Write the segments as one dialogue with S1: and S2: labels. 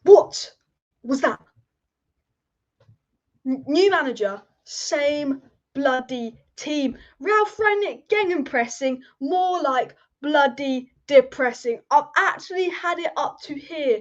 S1: What was that? New manager, same bloody team. Ralf Rangnick gegenpressing, more like bloody depressing. I've actually had it up to here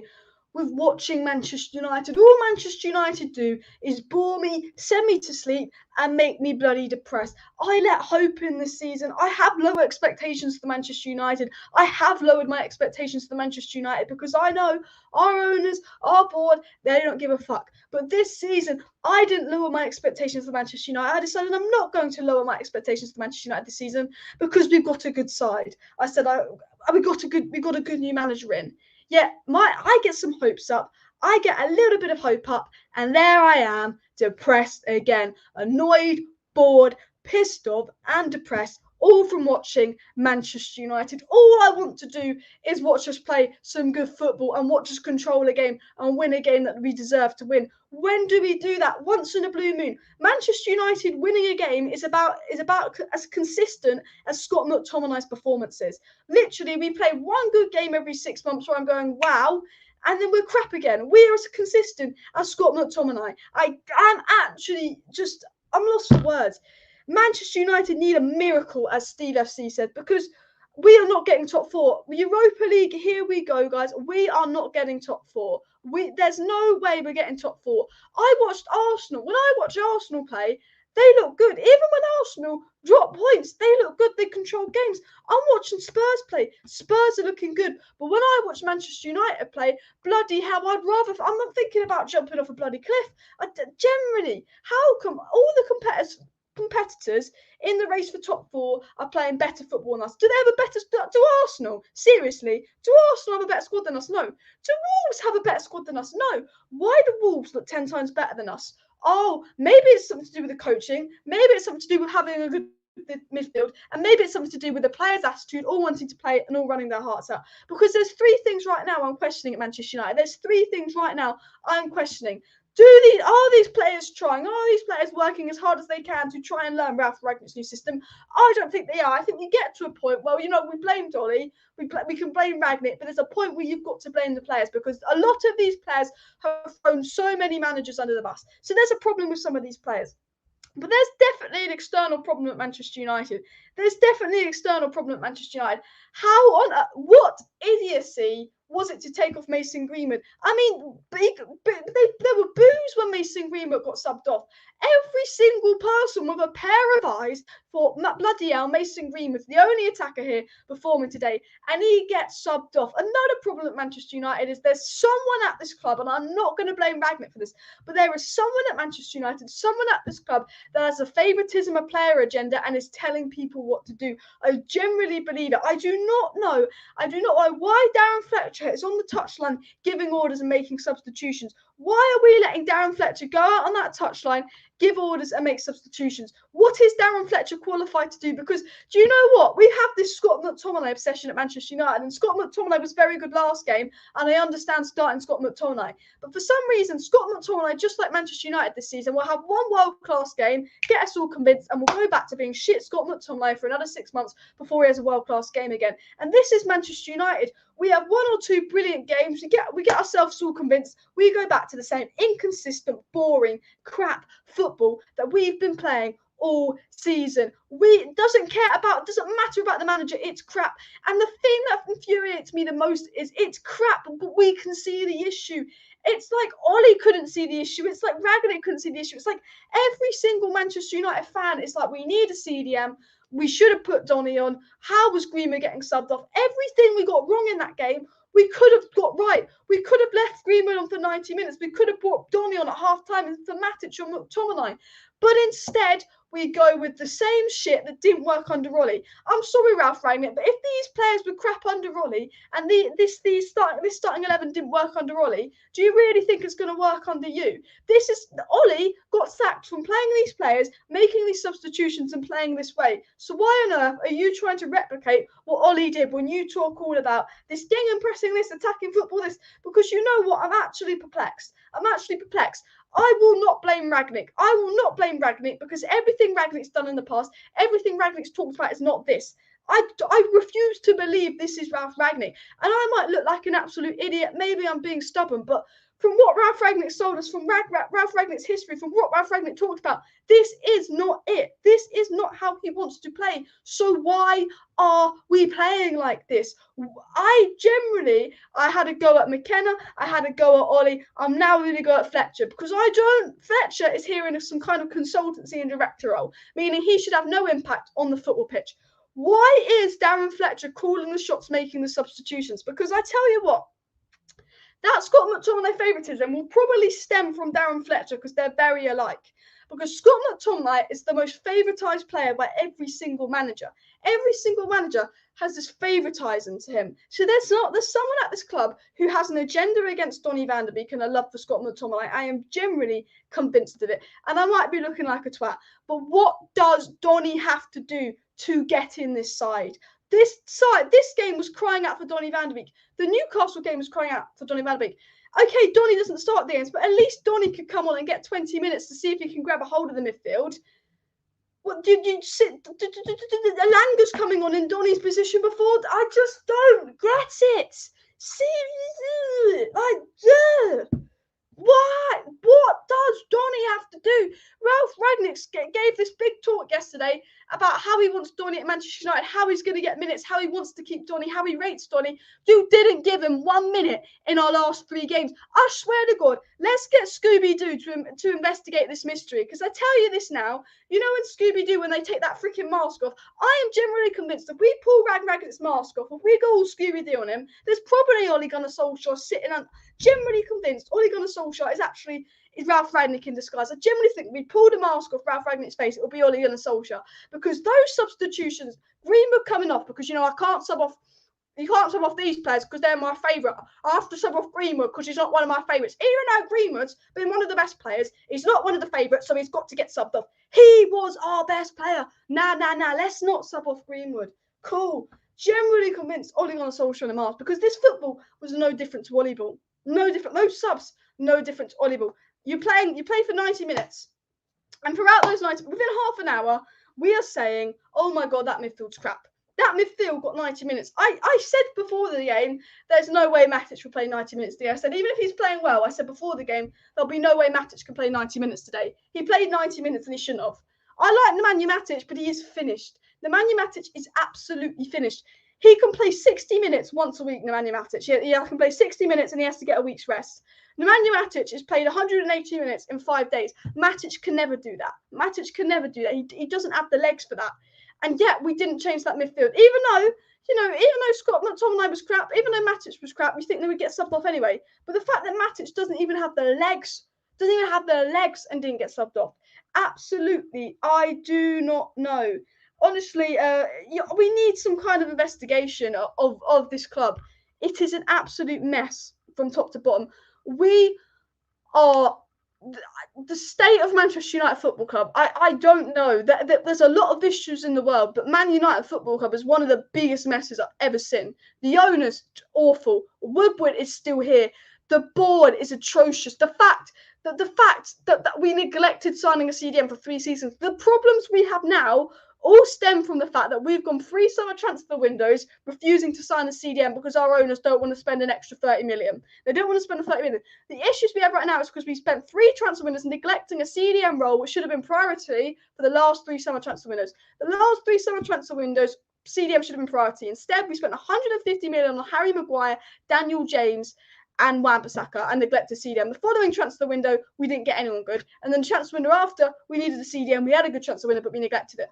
S1: with watching Manchester United. All Manchester United do is bore me, send me to sleep, and make me bloody depressed. I let hope in this season. I have lower expectations for Manchester United. I have lowered my expectations for Manchester United because I know our owners, our board, they don't give a fuck. But this season, I didn't lower my expectations for Manchester United. I decided I'm not going to lower my expectations for Manchester United this season because we've got a good side. I said we got a good new manager in. Yeah, I get some hopes up. I get a little bit of hope up, and there I am, depressed again, annoyed, bored, pissed off, and depressed, all from watching Manchester United. All I want to do is watch us play some good football and watch us control a game and win a game that we deserve to win. When do we do that? Once in a blue moon. Manchester United winning a game is about as consistent as Scott McTominay's performances. Literally, we play one good game every 6 months where I'm going, wow, and then we're crap again. We are as consistent as Scott McTominay. I am actually just, I'm lost for words. Manchester United need a miracle, as Steve FC said, because we are not getting top four. Europa League, here we go, guys. We are not getting top four. There's no way we're getting top four. I watched Arsenal. When I watch Arsenal play, they look good. Even when Arsenal drop points, they look good. They control games. I'm watching Spurs play. Spurs are looking good. But when I watch Manchester United play, bloody hell, I'm not thinking about jumping off a bloody cliff. Generally, how come all the competitors in the race for top four are playing better football than us? Do they have a better? Do Arsenal, seriously, do Arsenal have a better squad than us? No. Do Wolves have a better squad than us? No. Why do Wolves look 10 times better than us? Oh, maybe it's something to do with the coaching. Maybe it's something to do with having a good midfield, and maybe it's something to do with the players' attitude, all wanting to play and all running their hearts out. Because there's three things right now I'm questioning at Manchester United. There's three things right now I'm questioning. Are these players trying? Are these players working as hard as they can to try and learn Ralf Rangnick's new system? I don't think they are. I think you get to a point where, we blame Donny, we can blame Rangnick, but there's a point where you've got to blame the players because a lot of these players have thrown so many managers under the bus. So there's a problem with some of these players. But there's definitely an external problem at Manchester United. What idiocy was it to take off Mason Greenwood? I mean, there were boos when Mason Greenwood got subbed off. Every single person with a pair of eyes thought, bloody hell, Mason Greenwood's the only attacker here performing today, and he gets subbed off. Another problem at Manchester United is there's someone at this club, and I'm not going to blame Rangnick for this, but there is someone at Manchester United, someone at this club that has a favouritism of player agenda and is telling people what to do. I generally believe it. I do not know why Darren Fletcher is on the touchline giving orders and making substitutions. Why are we letting Darren Fletcher go out on that touchline, give orders and make substitutions? What is Darren Fletcher qualified to do? Because do you know what? We have this Scott McTominay obsession at Manchester United, and Scott McTominay was very good last game, and I understand starting Scott McTominay. But for some reason, Scott McTominay, just like Manchester United this season, will have one world-class game, get us all convinced, and we'll go back to being shit Scott McTominay for another 6 months before he has a world-class game again. And this is Manchester United. We have one or two brilliant games. We get ourselves all convinced. We go back to the same inconsistent, boring, crap football that we've been playing all season. Doesn't matter about the manager. It's crap. And the thing that infuriates me the most is it's crap, but we can see the issue. It's like OLE couldn't see the issue. It's like Rangnick couldn't see the issue. It's like every single Manchester United fan is like, we need a CDM. We should have put Donny on. How was Greenwood getting subbed off? Everything we got wrong in that game, we could have got right. We could have left Greenwood on for 90 minutes. We could have brought Donny on at half-time and for Matic or McTominay. But instead, we go with the same shit that didn't work under OLE. I'm sorry, Ralf Rangnick, but if these players were crap under OLE and this starting 11 didn't work under OLE, do you really think it's going to work under you? OLE got sacked from playing these players, making these substitutions and playing this way. So why on earth are you trying to replicate what OLE did when you talk all about this gegenpressing, this attacking football, this? Because you know what? I'm actually perplexed. I will not blame Rangnick. I will not blame Rangnick because everything Rangnick's done in the past, everything Rangnick's talked about is not this. I refuse to believe this is Ralf Rangnick. And I might look like an absolute idiot. Maybe I'm being stubborn, but from what Ralf Rangnick sold us, from Ralf Rangnick's history, from what Ralf Rangnick talked about, this is not it. This is not how he wants to play. So why are we playing like this? I had a go at McKenna. I had a go at OLE. I'm now going to go at Fletcher because Fletcher is here in some kind of consultancy and director role, meaning he should have no impact on the football pitch. Why is Darren Fletcher calling the shots, making the substitutions? Because I tell you what, that Scott McTominay favouritism will probably stem from Darren Fletcher because they're very alike. Because Scott McTominay is the most favouritised player by every single manager. Every single manager has this favouritising to him. So there's someone at this club who has an agenda against Donny van de Beek and a love for Scott McTominay. I am generally convinced of it. And I might be looking like a twat. But what does Donny have to do to get in this side? This game was crying out for Donny van de Beek. The Newcastle game was crying out for Donny van de Beek. Okay, Donny doesn't start the games, but at least Donny could come on and get 20 minutes to see if he can grab a hold of the midfield. What did you sit? Alanga's coming on in Donny's position before. I just don't get it. See, what does Donny have to do? Ralf Rangnick gave this big talk yesterday about how he wants Donny at Manchester United, how he's going to get minutes, how he wants to keep Donny, how he rates Donny. You didn't give him 1 minute in our last 3 games. I swear to God, let's get Scooby-Doo to investigate this mystery. Because I tell you this now, you know in Scooby-Doo when they take that freaking mask off, I am generally convinced if we pull Ragnick's mask off, if we go all Scooby-Doo on him, there's probably Ole Gunnar Solskjaer sitting on. Generally convinced Ole Gunnar Solskjaer is Ralf Rangnick in disguise. I generally think if we pull the mask off Ralf Rangnick's face, it will be Ole Gunnar Solskjaer. Because those substitutions, Greenwood coming off, because you can't sub off these players because they're my favourite. I have to sub off Greenwood because he's not one of my favourites. Even though Greenwood's been one of the best players, he's not one of the favourites, so he's got to get subbed off. He was our best player. Nah, let's not sub off Greenwood. Cool. Generally convinced Ole Gunnar Solskjaer in the mask because this football was no different to volleyball. No different. No subs. No different to volleyball. You play for 90 minutes. And throughout those 90, within half an hour, we are saying, oh my God, that midfield's crap. That midfield got 90 minutes. I said before the game, there's no way Matic will play 90 minutes today. I said, even if he's playing well, I said before the game, there'll be no way Matic can play 90 minutes today. He played 90 minutes and he shouldn't have. I like Nemanja Matic, but he is finished. Nemanja Matic is absolutely finished. He can play 60 minutes once a week, Nemanja Matic. He can play 60 minutes and he has to get a week's rest. Nemanja Matic has played 180 minutes in 5 days. Matic can never do that. He doesn't have the legs for that. And yet we didn't change that midfield. Even though Scott McTominay was crap, even though Matic was crap, you think they would get subbed off anyway. But the fact that Matic doesn't even have the legs and didn't get subbed off. Absolutely, I do not know. Honestly, we need some kind of investigation of this club. It is an absolute mess from top to bottom. We are the state of Manchester United Football Club. I don't know. There's a lot of issues in the world, but Man United Football Club is one of the biggest messes I've ever seen. The owner's awful. Woodward is still here. The board is atrocious. The fact that we neglected signing a CDM for 3 seasons. The problems we have now all stem from the fact that we've gone 3 summer transfer windows refusing to sign a CDM because our owners don't want to spend an extra 30 million. They don't want to spend the 30 million. The issues we have right now is because we spent 3 transfer windows neglecting a CDM role, which should have been priority for the last 3 summer transfer windows. The last 3 summer transfer windows, CDM should have been priority. Instead, we spent 150 million on Harry Maguire, Daniel James, and Wan-Bissaka and neglected CDM. The following transfer window, we didn't get anyone good. And then the transfer window after, we needed a CDM. We had a good transfer window, but we neglected it.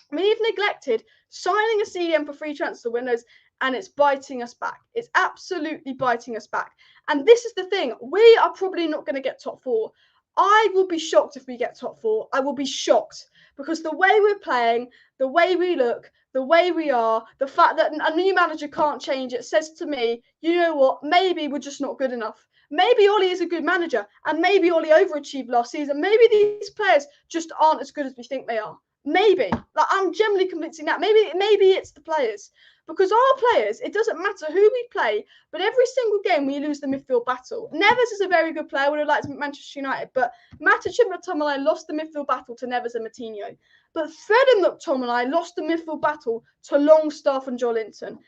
S1: We've neglected signing a CDM for 3 transfer windows, and it's biting us back. It's absolutely biting us back. And this is the thing. We are probably not going to get top 4. I will be shocked if we get top 4. I will be shocked because the way we're playing, the way we look, the way we are, the fact that a new manager can't change it says to me, you know what, maybe we're just not good enough. Maybe Ole is a good manager and maybe Ole overachieved last season. Maybe these players just aren't as good as we think they are. Maybe. Like, I'm generally convincing that. Maybe it's the players. Because our players, it doesn't matter who we play, but every single game we lose the midfield battle. Neves is a very good player, would have liked Manchester United, but Matic and McTominay lost the midfield battle to Neves and Moutinho. But Fred and McTominay lost the midfield battle to Longstaff and Joe Linton.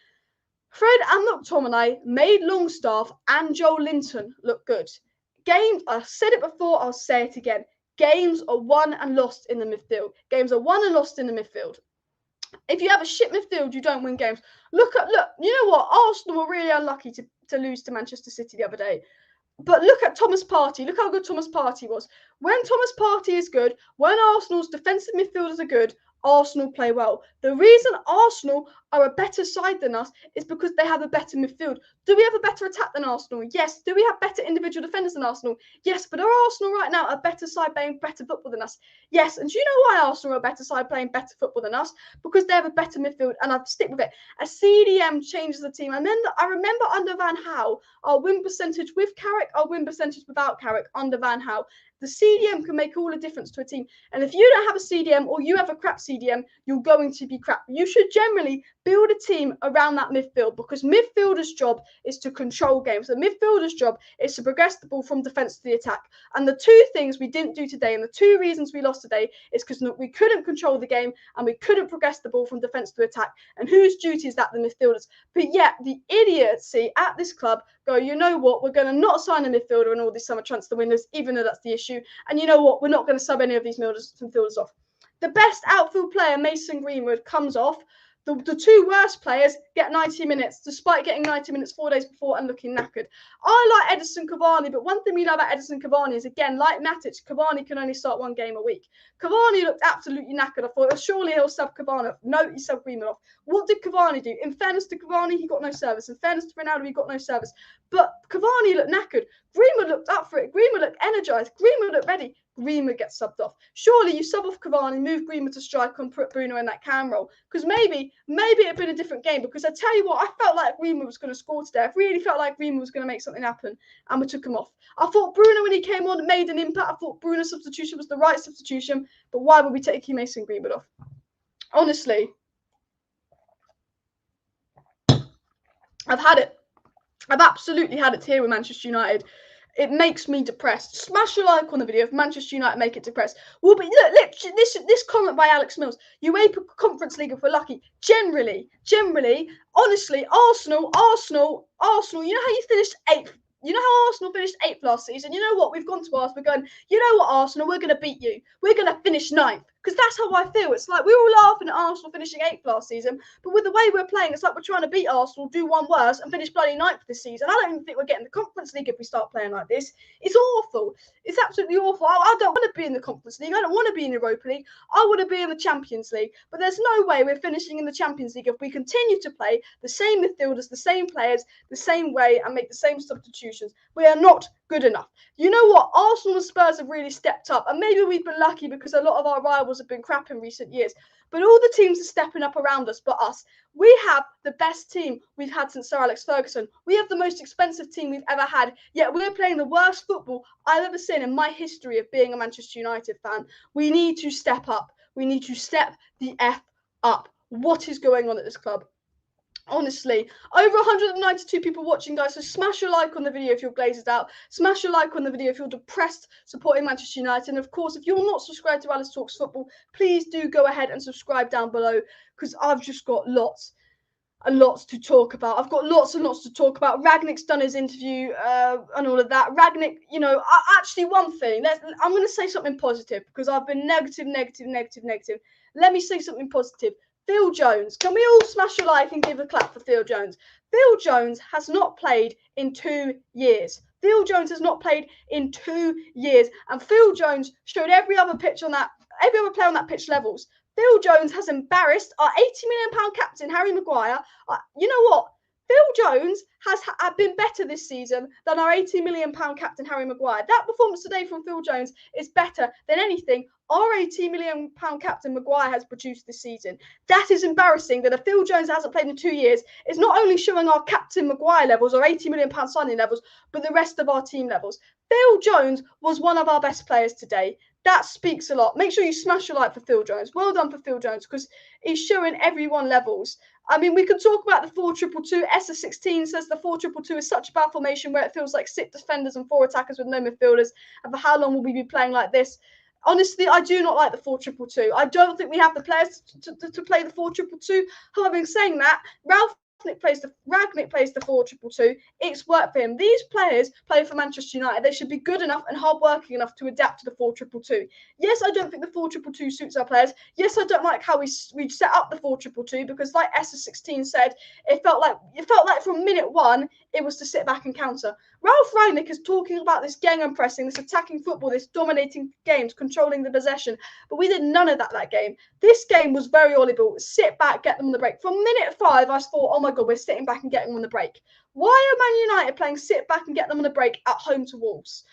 S1: Fred and McTominay made Longstaff and Joe Linton look good. Games, I've said it before, I'll say it again. Games are won and lost in the midfield. Games are won and lost in the midfield. If you have a shit midfield, you don't win games. Look, you know what? Arsenal were really unlucky to lose to Manchester City the other day. But look at Thomas Partey. Look how good Thomas Partey was. When Thomas Partey is good, when Arsenal's defensive midfielders are good, Arsenal play well. The reason Arsenal are a better side than us is because they have a better midfield. Do we have a better attack than Arsenal? Yes. Do we have better individual defenders than Arsenal? Yes. But are Arsenal right now a better side playing better football than us? Yes. And do you know why Arsenal are a better side playing better football than us? Because they have a better midfield, and I'd stick with it. A CDM changes the team. And then I remember under Van Gaal, our win percentage with Carrick, our win percentage without Carrick under Van Gaal. The CDM can make all the difference to a team. And if you don't have a CDM or you have a crap CDM, you're going to be crap. You should generally build a team around that midfield, because midfielders' job is to control games. The midfielder's job is to progress the ball from defence to the attack. And the two things we didn't do today, and the two reasons we lost today, is because we couldn't control the game and we couldn't progress the ball from defence to attack. And whose duty is that? The midfielders. But yet the idiocy at this club go, you know what, we're going to not sign a midfielder in all these summer transfer windows, even though that's the issue. And you know what, we're not going to sub any of these midfielders off. The best outfield player, Mason Greenwood, comes off. The two worst players get 90 minutes, despite getting 90 minutes 4 days before and looking knackered. I like Edinson Cavani, but one thing we know about Edinson Cavani is, again, like Matic, Cavani can only start one game a week. Cavani looked absolutely knackered. I thought, oh, surely he'll sub Cavani off. No, he subbed Greenwood off. What did Cavani do? In fairness to Cavani, he got no service. In fairness to Ronaldo, he got no service. But Cavani looked knackered. Greenwood looked up for it. Greenwood looked energised. Greenwood looked ready. Greenwood gets subbed off. Surely you sub off Cavani, move Greenwood to strike and put Bruno in that cam role. Because maybe it had been a different game. Because I tell you what, I felt like Greenwood was going to score today. I really felt like Greenwood was going to make something happen. And we took him off. I thought Bruno, when he came on, made an impact. I thought Bruno's substitution was the right substitution. But why would we take Mason Greenwood off? Honestly, I've had it. I've absolutely had it here with Manchester United. It makes me depressed. Smash a like on the video if Manchester United make it depressed. Well, but look, this comment by Alex Mills. UEFA Conference League if we're lucky. Generally, honestly, Arsenal, you know how you finished 8th? You know how Arsenal finished 8th last season? You know what? We've gone to Arsenal. We're going, you know what, Arsenal? We're going to beat you. We're going to finish 9th. Because that's how I feel. It's like we were all laughing at Arsenal finishing 8th last season, but with the way we're playing, it's like we're trying to beat Arsenal, do one worse, and finish bloody 9th this season. I don't even think we're getting the Conference League if we start playing like this. It's awful. It's absolutely awful. I don't want to be in the Conference League. I don't want to be in the Europa League. I want to be in the Champions League. But there's no way we're finishing in the Champions League if we continue to play the same midfielders, the same players, the same way, and make the same substitutions. We are not good enough. You know what? Arsenal and Spurs have really stepped up, and maybe we've been lucky because a lot of our rivals have been crap in recent years. But all the teams are stepping up around us but us. We have the best team we've had since Sir Alex Ferguson. We have the most expensive team we've ever had, yet we're playing the worst football I've ever seen in my history of being a Manchester United fan. We need to step up. We need to step the F up. What is going on at this club? Honestly, over 192 people watching, guys, so smash a like on the video if you're glazed out. Smash a like on the video if you're depressed supporting Manchester United. And of course, if you're not subscribed to Alice Talks Football, please do go ahead and subscribe down below, because I've just got lots and lots to talk about. I've got lots and lots to talk about. Rangnick's done his interview and all of that. Rangnick, you know, actually one thing, I'm going to say something positive, because I've been negative. Let me say something positive. Phil Jones. Can we all smash a like and give a clap for Phil Jones? Phil Jones has not played in 2 years. Phil Jones has not played in 2 years. And Phil Jones showed every other player on that pitch levels. Phil Jones has embarrassed our £80 million captain, Harry Maguire. You know what? Phil Jones has been better this season than our £80 million captain, Harry Maguire. That performance today from Phil Jones is better than anything our £80 million captain Maguire has produced this season. That is embarrassing that a Phil Jones that hasn't played in 2 years is not only showing our captain Maguire levels, our £80 million signing levels, but the rest of our team levels. Phil Jones was one of our best players today. That speaks a lot. Make sure you smash your like for Phil Jones. Well done for Phil Jones, because he's showing everyone levels. I mean, we could talk about the 4-2-2. Essa16 says the 4-2-2 is such a bad formation where it feels like 6 defenders and 4 attackers with no midfielders. And for how long will we be playing like this? Honestly, I do not like the 4-2-2. I don't think we have the players to play the 4-2-2. However, in saying that, Rangnick plays the 4-2-2. It's worked for him. These players play for Manchester United. They should be good enough and hard-working enough to adapt to the 4-2-2. Yes, I don't think the 4-2-2 suits our players. Yes, I don't like how we set up the 4-2-2, because, like Essa16 said, it felt like from minute one it was to sit back and counter. Ralf Rangnick is talking about this gegenpressing, this attacking football, this dominating games, controlling the possession, but we did none of that game. This game was very audible. Sit back, get them on the break. From minute 5, I thought, oh my God, we're sitting back and getting them on the break. Why are Man United playing sit back and get them on the break at home to Wolves?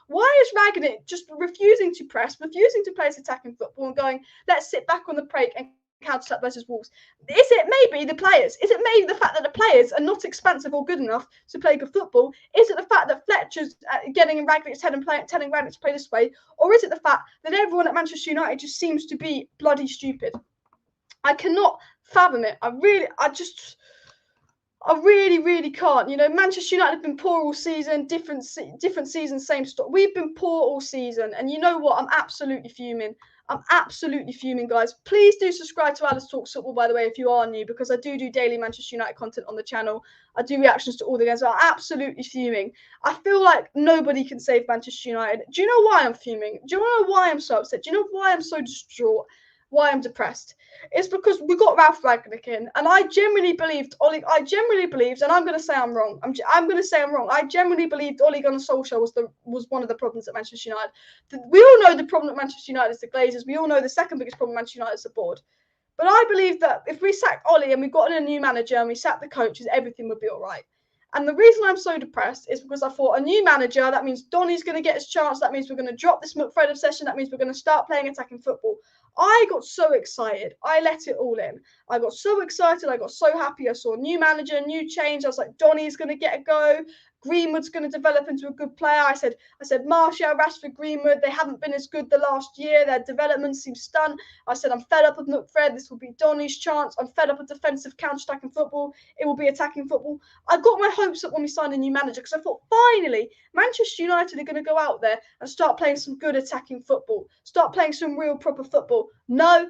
S1: Why is Rangnick just refusing to press, refusing to play this attacking football and going, let's sit back on the break and counter-attack versus Wolves? Is it maybe the players? Is it maybe the fact that the players are not expansive or good enough to play good football? Is it the fact that Fletcher's getting in Rangnick's head and telling Rangnick to play this way? Or is it the fact that everyone at Manchester United just seems to be bloody stupid? I cannot fathom it. I really can't. You know, Manchester United have been poor all season, different seasons, same story. We've been poor all season. And you know what? I'm absolutely fuming. Guys. Please do subscribe to Alice Talks Football, by the way, if you are new, because I do daily Manchester United content on the channel. I do reactions to all the games. I'm absolutely fuming. I feel like nobody can save Manchester United. Do you know why I'm fuming? Do you know why I'm so upset? Do you know why I'm so distraught? Why I'm depressed? It's because we got Ralf Rangnick in, and I genuinely believed, and I'm going to say I'm wrong. I'm going to say I'm wrong. I genuinely believed Ole Gunnar Solskjaer was one of the problems at Manchester United. We all know the problem at Manchester United is the Glazers. We all know the second biggest problem at Manchester United is the board. But I believe that if we sack Ole and we got in a new manager and we sacked the coaches, everything would be all right. And the reason I'm so depressed is because I thought a new manager, that means Donny's going to get his chance. That means we're going to drop this McFred obsession. That means we're going to start playing attacking football. I got so excited. I let it all in. I got so excited. I got so happy. I saw a new manager, new change. I was like, Donny's going to get a go. Greenwood's going to develop into a good player. I said, Martial, Rashford, Greenwood, they haven't been as good the last year. Their development seems stunned. I said, I'm fed up with McFred. This will be Donny's chance. I'm fed up with defensive counter-attacking football. It will be attacking football. I got my hopes up when we signed a new manager, because I thought, finally, Manchester United are going to go out there and start playing some good attacking football. Start playing some real proper football. No.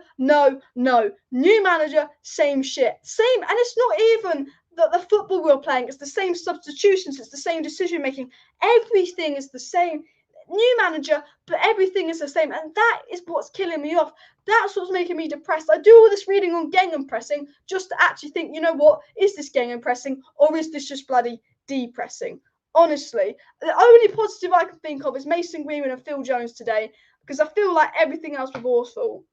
S1: New manager, same shit. Same, and it's not even the football we're playing. It's the same substitutions. It's the same decision making. Everything is the same. New manager, but everything is the same, and that is what's killing me off. That's what's making me depressed. I do all this reading on gegenpressing just to actually think, you know what, is this gegenpressing or is this just bloody depressing? Honestly, the only positive I can think of is Mason Greenwood and Phil Jones today, because I feel like everything else was awful.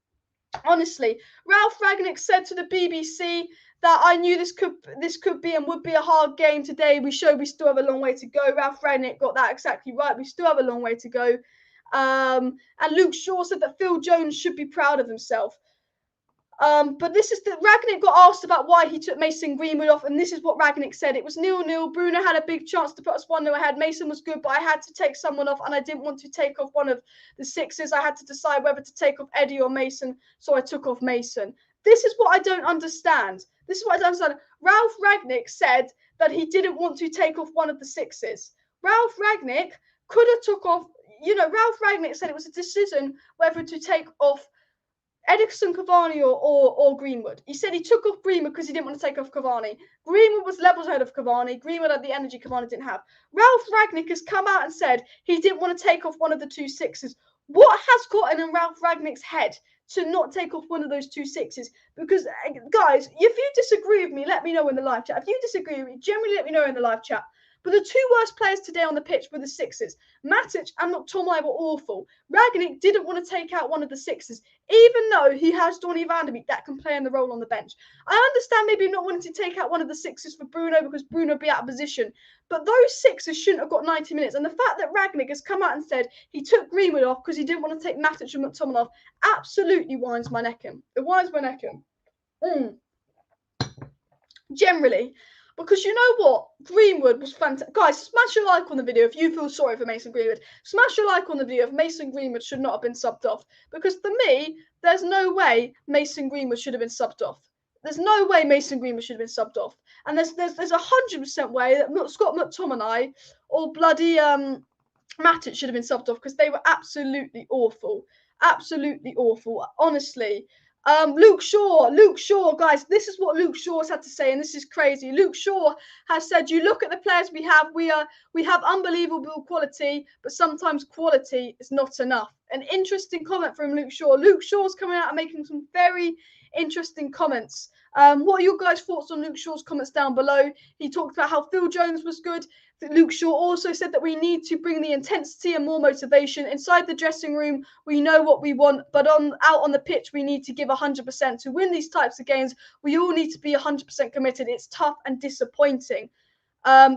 S1: Honestly, Ralf Rangnick said to the BBC that I knew this could be and would be a hard game today. We showed we still have a long way to go. Ralf Rangnick got that exactly right. We still have a long way to go. And Luke Shaw said that Phil Jones should be proud of himself. But this is Rangnick got asked about why he took Mason Greenwood off, and this is what Rangnick said. It was 0-0. Bruno had a big chance to put us 1-0 ahead. Mason was good, but I had to take someone off, and I didn't want to take off one of the sixes. I had to decide whether to take off Eddie or Mason, so I took off Mason. This is what I don't understand. Ralf Rangnick said that he didn't want to take off one of the sixes. Ralf Rangnick could have took off, Ralf Rangnick said it was a decision whether to take off Edison, Cavani or Greenwood. He said he took off Greenwood because he didn't want to take off Cavani. Greenwood was levels ahead of Cavani. Greenwood had the energy Cavani didn't have. Ralf Rangnick has come out and said he didn't want to take off one of the two sixes. What has gotten in Ralf Rangnick's head to not take off one of those two sixes? Because, guys, if you disagree with me, let me know in the live chat. If you disagree with me, generally let me know in the live chat. But the two worst players today on the pitch were the sixes. Matic and McTominay were awful. Rangnick didn't want to take out one of the sixes, even though he has Donny van de Beek that can play in the role on the bench. I understand maybe not wanting to take out one of the sixes for Bruno because Bruno would be out of position. But those sixes shouldn't have got 90 minutes. And the fact that Rangnick has come out and said he took Greenwood off because he didn't want to take Matic and McTominay off absolutely winds my neck in. It winds my neck in. Generally, Because you know what? Greenwood was fantastic. Guys, smash a like on the video if you feel sorry for Mason Greenwood. Smash a like on the video if Mason Greenwood should not have been subbed off. Because for me, there's no way Mason Greenwood should have been subbed off. There's no way Mason Greenwood should have been subbed off. And there's 100% way that Scott McTominay or bloody Matic should have been subbed off because they were absolutely awful. Absolutely awful. Honestly. Luke Shaw, guys, this is what Luke Shaw's had to say, and this is crazy. Luke Shaw has said, you look at the players we have, we have unbelievable quality, but sometimes quality is not enough. An interesting comment from Luke Shaw. Luke Shaw's coming out and making some very interesting comments. What are your guys' thoughts on Luke Shaw's comments down below? He talked about how Phil Jones was good. Luke Shaw also said that we need to bring the intensity and more motivation. Inside the dressing room, we know what we want, but out on the pitch, we need to give 100%. To win these types of games, we all need to be 100% committed. It's tough and disappointing.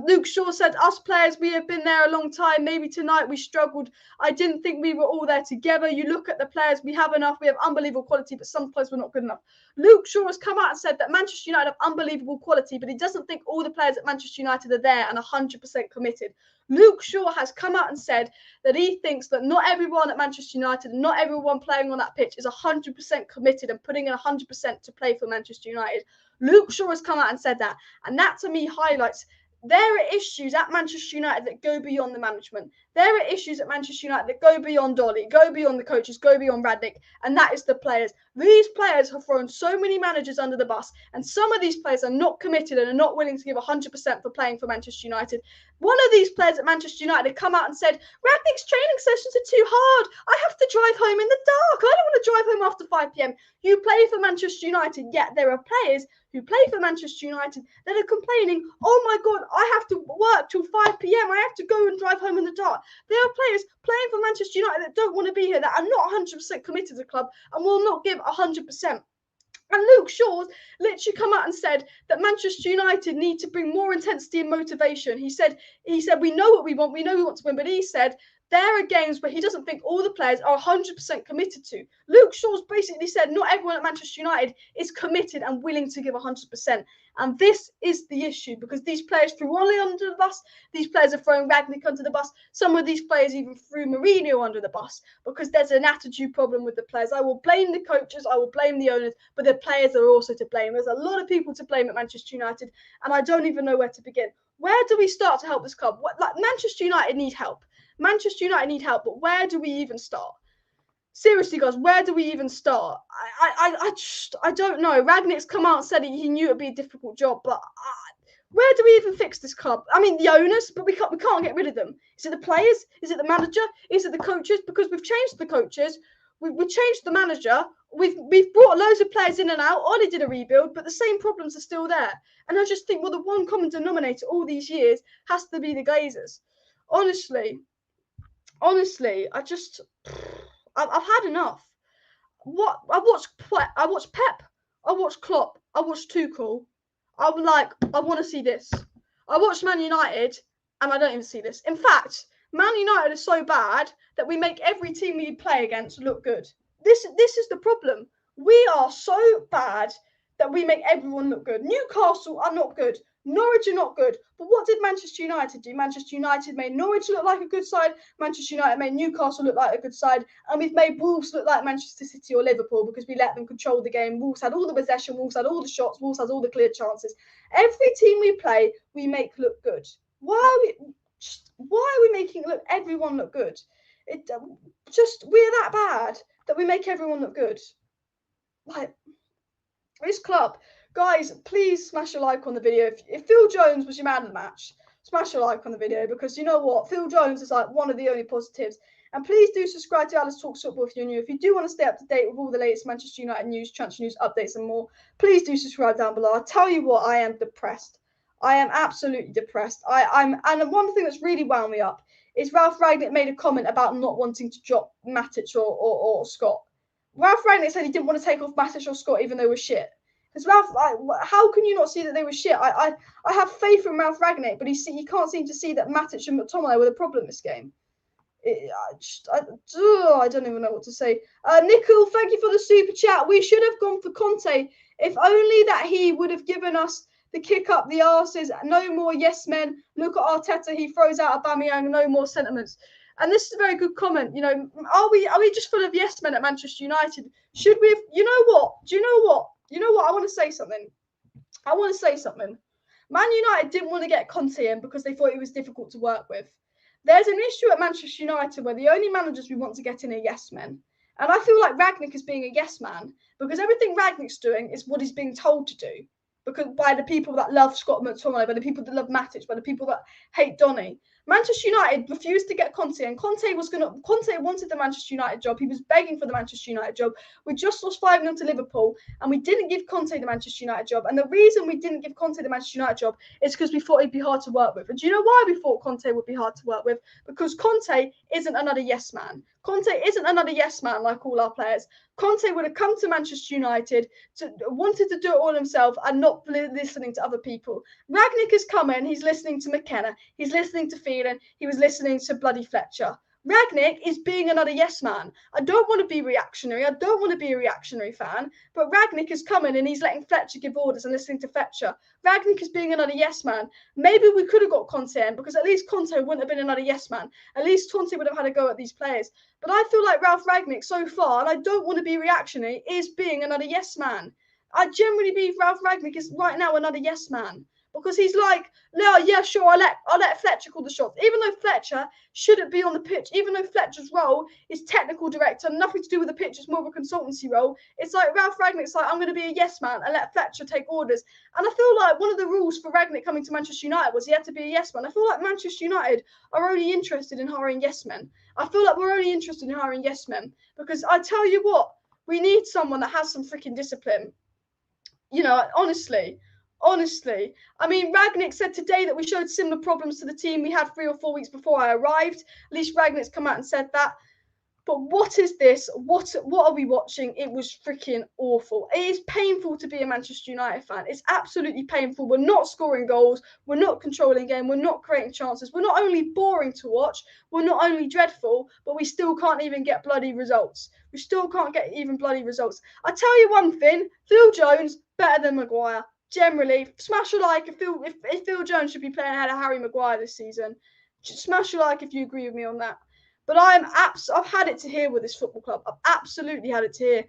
S1: Luke Shaw said, us players, we have been there a long time. Maybe tonight we struggled. I didn't think we were all there together. You look at the players, we have enough. We have unbelievable quality, but some players were not good enough. Luke Shaw has come out and said that Manchester United have unbelievable quality, but he doesn't think all the players at Manchester United are there and 100% committed. Luke Shaw has come out and said that he thinks that not everyone at Manchester United, not everyone playing on that pitch is 100% committed and putting in 100% to play for Manchester United. Luke Shaw has come out and said that, and that to me highlights there are issues at Manchester United that go beyond the management. There are issues at Manchester United that go beyond Donny, go beyond the coaches, go beyond Rangnick, and that is the players. These players have thrown so many managers under the bus, and some of these players are not committed and are not willing to give 100% for playing for Manchester United. One of these players at Manchester United had come out and said, Rangnick's training sessions are too hard. I have to drive home in the dark. I don't want to drive home after 5 p.m. You play for Manchester United, yet there are players who play for Manchester United that are complaining, oh my God, I have to work till 5 p.m. I have to go and drive home in the dark. There are players playing for Manchester United that don't want to be here, that are not 100% committed to the club and will not give 100%. And Luke Shaw's literally come out and said that Manchester United need to bring more intensity and motivation. He said, we know what we want to win, but he said there are games where he doesn't think all the players are 100% committed to. Luke Shaw's basically said not everyone at Manchester United is committed and willing to give 100%. And this is the issue, because these players threw Ole under the bus. These players are throwing Rangnick under the bus. Some of these players even threw Mourinho under the bus because there's an attitude problem with the players. I will blame the coaches. I will blame the owners, but the players are also to blame. There's a lot of people to blame at Manchester United, and I don't even know where to begin. Where do we start to help this club? Manchester United need help. Manchester United need help, but where do we even start? Seriously, guys, where do we even start? I don't know. Rangnick's come out and said he knew it'd be a difficult job, but where do we even fix this club? I mean, the owners, but we can't get rid of them. Is it the players? Is it the manager? Is it the coaches? Because we've changed the coaches, we've changed the manager. We've brought loads of players in and out. Ole did a rebuild, but the same problems are still there. And I just think, well, the one common denominator all these years has to be the Glazers. Honestly, I've had enough. I watched Pep, I watched Klopp, I watched Tuchel. I want to see this. I watched Man United, and I don't even see this. In fact, Man United is so bad that we make every team we play against look good. This is the problem. We are so bad that we make everyone look good. Newcastle are not good. Norwich are not good. But what did Manchester United do? Manchester United made Norwich look like a good side. Manchester United made Newcastle look like a good side. And we've made Wolves look like Manchester City or Liverpool because we let them control the game. Wolves had all the possession. Wolves had all the shots. Wolves had all the clear chances. Every team we play, we make look good. Why are we making everyone look good? We're that bad that we make everyone look good. Like, this club, guys, please smash a like on the video. If Phil Jones was your man of the match, smash a like on the video, because you know what? Phil Jones is like one of the only positives. And please do subscribe to Alice Talks Football if you're new. If you do want to stay up to date with all the latest Manchester United news, transfer news, updates and more, please do subscribe down below. I'll tell you what, I am depressed. I am absolutely depressed. And one thing that's really wound me up is Ralf Rangnick made a comment about not wanting to drop Matic or Scott. Ralf Rangnick said he didn't want to take off Matic or Scott even though they were shit. Because Ralf, how can you not see that they were shit? I have faith in Ralf Rangnick, but he can't seem to see that Matic and McTomminy were the problem this game. I don't even know what to say. Nickel, thank you for the super chat. We should have gone for Conte. If only that he would have given us the kick up the arses, no more yes men. Look at Arteta, he throws out Aubameyang, no more sentiments. And this is a very good comment. You know, are we just full of yes men at Manchester United? Should we have, you know what? Do you know what? You know what? I want to say something. Man United didn't want to get Conte in because they thought he was difficult to work with. There's an issue at Manchester United where the only managers we want to get in are yes men. And I feel like Rangnick is being a yes man because everything Rangnick's doing is what he's being told to do. Because by the people that love Scott McTominay, by the people that love Matic, by the people that hate Donny. Manchester United refused to get Conte, and Conte wanted the Manchester United job. He was begging for the Manchester United job. We just lost 5-0 to Liverpool, and we didn't give Conte the Manchester United job. And the reason we didn't give Conte the Manchester United job is because we thought he'd be hard to work with. And do you know why we thought Conte would be hard to work with? Because Conte isn't another yes man. Conte isn't another yes man like all our players. Conte would have come to Manchester United, wanted to do it all himself and not listening to other people. Rangnick is coming, he's listening to McKenna, he's listening to Phelan, he was listening to bloody Fletcher. Rangnick is being another yes man. I don't want to be reactionary. I don't want to be a reactionary fan. But Rangnick is coming and he's letting Fletcher give orders and listening to Fletcher. Rangnick is being another yes man. Maybe we could have got Conte in because at least Conte wouldn't have been another yes man. At least Conte would have had a go at these players. But I feel like Ralf Rangnick so far, and I don't want to be reactionary, is being another yes man. I generally believe Ralf Rangnick is right now another yes man. Because he's like, no, yeah, sure, I'll let Fletcher call the shots. Even though Fletcher shouldn't be on the pitch, even though Fletcher's role is technical director, nothing to do with the pitch, it's more of a consultancy role. It's like Ralf Rangnick's like, I'm going to be a yes man and let Fletcher take orders. And I feel like one of the rules for Rangnick coming to Manchester United was he had to be a yes man. I feel like Manchester United are only interested in hiring yes men. I feel like we're only interested in hiring yes men because I tell you what, we need someone that has some freaking discipline. You know, honestly, I mean, Rangnick said today that we showed similar problems to the team we had 3 or 4 weeks before I arrived. At least Rangnick's come out and said that. But what is this? What are we watching? It was freaking awful. It is painful to be a Manchester United fan. It's absolutely painful. We're not scoring goals. We're not controlling game. We're not creating chances. We're not only boring to watch. We're not only dreadful, but we still can't even get bloody results. We still can't get even bloody results. I tell you one thing, Phil Jones, better than Maguire. Generally, smash a like if Phil Jones should be playing ahead of Harry Maguire this season. Smash a like if you agree with me on that. But I've had it to here with this football club. I've absolutely had it to here.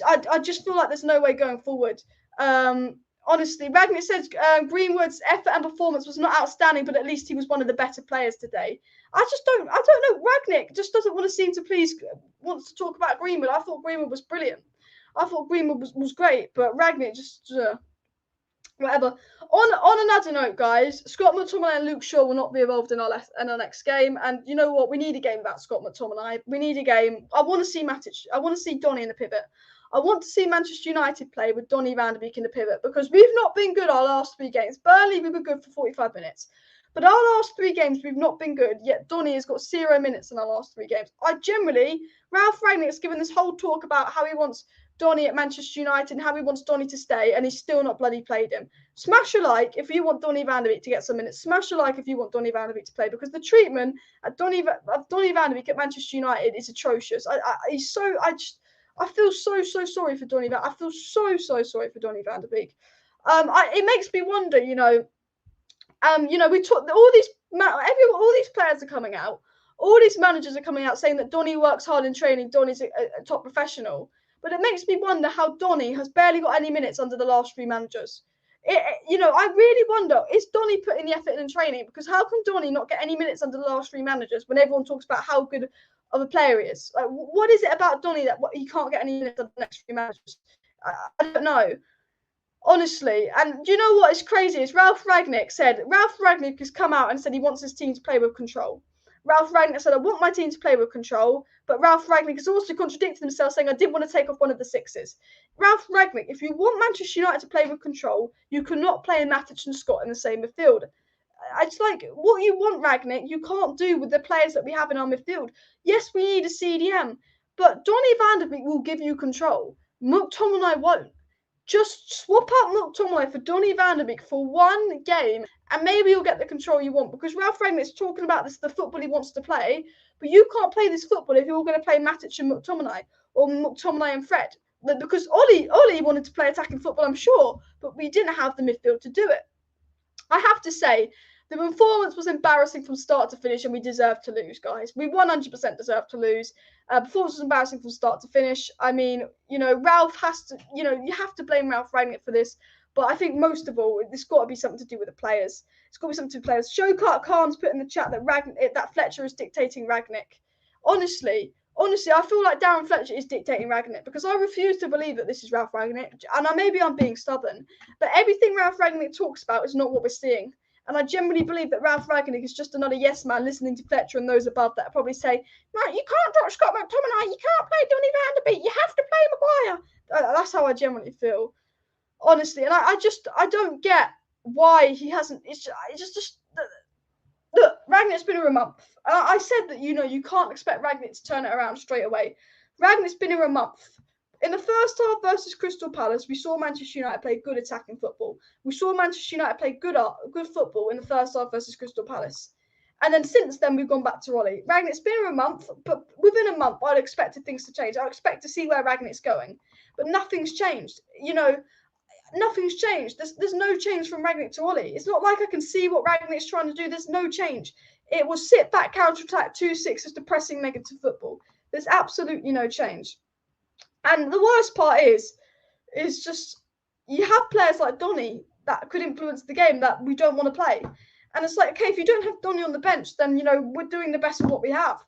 S1: I just feel like there's no way going forward. Honestly, Rangnick says Greenwood's effort and performance was not outstanding, but at least he was one of the better players today. I don't know. Rangnick just doesn't want to seem to wants to talk about Greenwood. I thought Greenwood was brilliant. I thought Greenwood was great, but Rangnick just whatever. On another note, guys, Scott McTominay and Luke Shaw will not be involved in our next game. And you know what? We need a game about Scott McTominay. We need a game. I want to see Matic. I want to see Donny in the pivot. I want to see Manchester United play with Donny van de Beek in the pivot because we've not been good our last 3 games. Burnley, we were good for 45 minutes. But our last 3 games, we've not been good, yet Donny has got 0 minutes in our last 3 games. Ralf Rangnick has given this whole talk about how he wants Donny at Manchester United and how he wants Donny to stay, and he's still not bloody played him. Smash a like if you want Donny van de Beek to get some minutes. Smash a like if you want Donny van de Beek to play, because the treatment of Donny van de Beek at Manchester United is atrocious. I feel so sorry for Donny van. I feel so sorry for Donny van de Beek. It makes me wonder, we talk all these players are coming out. All these managers are coming out saying that Donny works hard in training. Donny's a top professional. But it makes me wonder how Donny has barely got any minutes under the last 3 managers. I really wonder, is Donny putting the effort in training? Because how can Donny not get any minutes under the last 3 managers when everyone talks about how good of a player he is? Like, what is it about Donny that he can't get any minutes under the next 3 managers? I don't know. Honestly, and you know what is crazy is Ralf Rangnick has come out and said he wants his team to play with control. Ralf Rangnick said, I want my team to play with control, but Ralf Rangnick has also contradicted himself, saying I didn't want to take off one of the 6s. Ralf Rangnick, if you want Manchester United to play with control, you cannot play Matic and Scott in the same midfield. It's like, what you want, Rangnick, you can't do with the players that we have in our midfield. Yes, we need a CDM, but Donny van de Beek will give you control. McTominay won't. Just swap out McTominay for Donny van de Beek for 1 game, and maybe you'll get the control you want. Because Ralf Rangnick's talking about the football he wants to play, but you can't play this football if you're going to play Matic and McTominay or McTominay and Fred. because OLE wanted to play attacking football, I'm sure, but we didn't have the midfield to do it. I have to say, the performance was embarrassing from start to finish, and we deserved to lose, guys. We 100% deserved to lose. Performance was embarrassing from start to finish. I mean, Ralf has to, you have to blame Ralf Rangnick for this. But I think most of all, it's got to be something to do with the players. It's got to be something to do with the players. Showcart Khan's put in the chat that Fletcher is dictating Rangnick. Honestly, I feel like Darren Fletcher is dictating Rangnick, because I refuse to believe that this is Ralf Rangnick. And maybe I'm being stubborn, but everything Ralf Rangnick talks about is not what we're seeing. And I genuinely believe that Ralf Rangnick is just another yes man listening to Fletcher and those above that probably say, right, you can't drop Scott McTominay, you can't play Donny van de Beek, you have to play Maguire. That's how I genuinely feel. Honestly, and I don't get why he hasn't. It's just look, Rangnick's been here a month. I said that you can't expect Rangnick to turn it around straight away. Rangnick's been here a month. In the first half versus Crystal Palace, we saw Manchester United play good attacking football. We saw Manchester United play good football in the first half versus Crystal Palace. And then since then, we've gone back to OLE. Rangnick's been here a month, but within a month, I'd expected things to change. I expect to see where Rangnick's going. But nothing's changed. Nothing's changed. There's no change from Rangnick to OLE. It's not like I can see what Rangnick's trying to do. There's no change. It was sit back, counter attack, 2-6, just depressing negative football. There's absolutely no change. And the worst part is just you have players like Donny that could influence the game that we don't want to play. And it's like, okay, if you don't have Donny on the bench, then we're doing the best of what we have.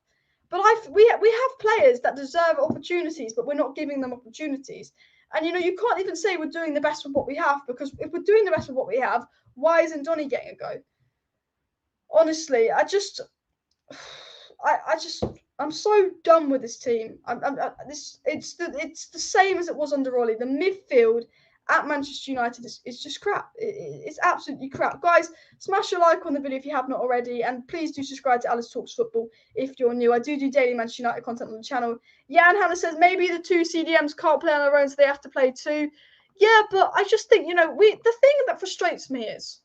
S1: But we have players that deserve opportunities, but we're not giving them opportunities. And, you can't even say we're doing the best with what we have, because if we're doing the best with what we have, why isn't Donny getting a go? Honestly, I'm so done with this team. It's the same as it was under OLE. The midfield at Manchester United is just crap. It's absolutely crap. Guys, smash a like on the video if you have not already, and please do subscribe to Alice Talks Football if you're new. I do daily Manchester United content on the channel. Yeah, and Hannah says maybe the two CDMs can't play on their own, so they have to play two. Yeah, but I just think, the thing that frustrates me is,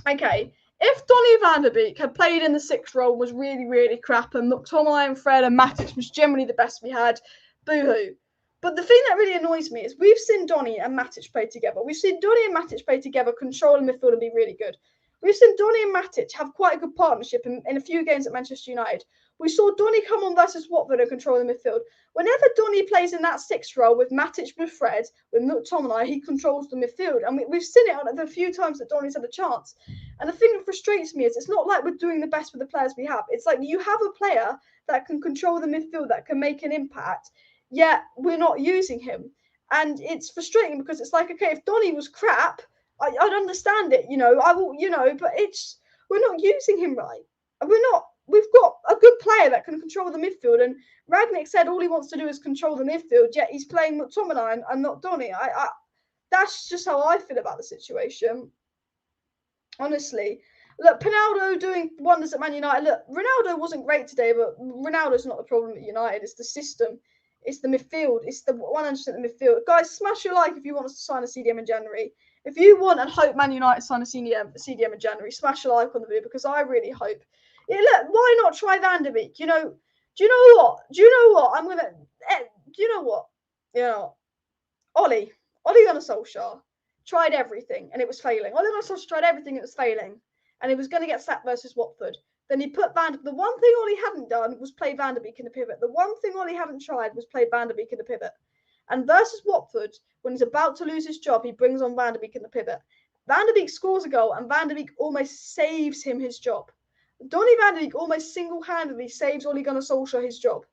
S1: okay, if Donny van de Beek had played in the sixth role, was really, really crap, and McTominay and Fred and Matic was generally the best we had, boo-hoo. But the thing that really annoys me is we've seen Donny and Matic play together. We've seen Donny and Matic play together, control the midfield and be really good. We've seen Donny and Matic have quite a good partnership in a few games at Manchester United. We saw Donny come on versus Watford and control the midfield. Whenever Donny plays in that sixth role with Matic, with Fred, with McTominay, he controls the midfield. And we've seen it on the few times that Donny's had a chance. And the thing that frustrates me is it's not like we're doing the best with the players we have. It's like you have a player that can control the midfield, that can make an impact, yet we're not using him. And it's frustrating because it's like, okay, if Donny was crap, I'd understand it, but we're not using him right. We've got a good player that can control the midfield, and Rangnick said all he wants to do is control the midfield, yet he's playing McTominay and not Donny. That's just how I feel about the situation. Honestly. Look, Ronaldo doing wonders at Man United. Look, Ronaldo wasn't great today, but Ronaldo's not the problem at United. It's the system. It's the midfield. It's the 100% the midfield. Guys, smash your like if you want us to sign a CDM in January. If you want and hope Man United sign a CDM in January, smash a like on the video, because I really hope. Yeah, look, why not try Van de Beek? Do you know what? Ole Gunnar Solskjaer tried everything and it was failing. Ole Gunnar Solskjaer tried everything and it was failing. And he was going to get sacked versus Watford. Then he put the one thing Ole hadn't done was play Van de Beek in the pivot. The one thing Ole hadn't tried was play Van de Beek in the pivot. And versus Watford, when he's about to lose his job, he brings on Van de Beek in the pivot. Van de Beek scores a goal and Van de Beek almost saves him his job. Donny van de Beek almost single-handedly saves Ole Gunnar Solskjaer his job.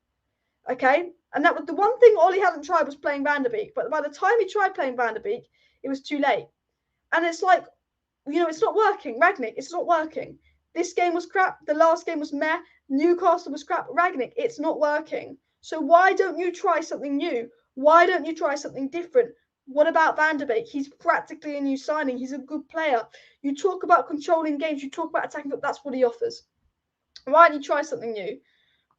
S1: Okay? And that was the one thing Ole hadn't tried was playing Van de Beek. But by the time he tried playing Van de Beek, it was too late. And it's like, it's not working. Rangnick, it's not working. This game was crap. The last game was meh. Newcastle was crap. Rangnick, it's not working. So why don't you try something new? Why don't you try something different? What about Van de Beek? He's practically a new signing. He's a good player. You talk about controlling games. You talk about attacking, but that's what he offers. Why don't you try something new?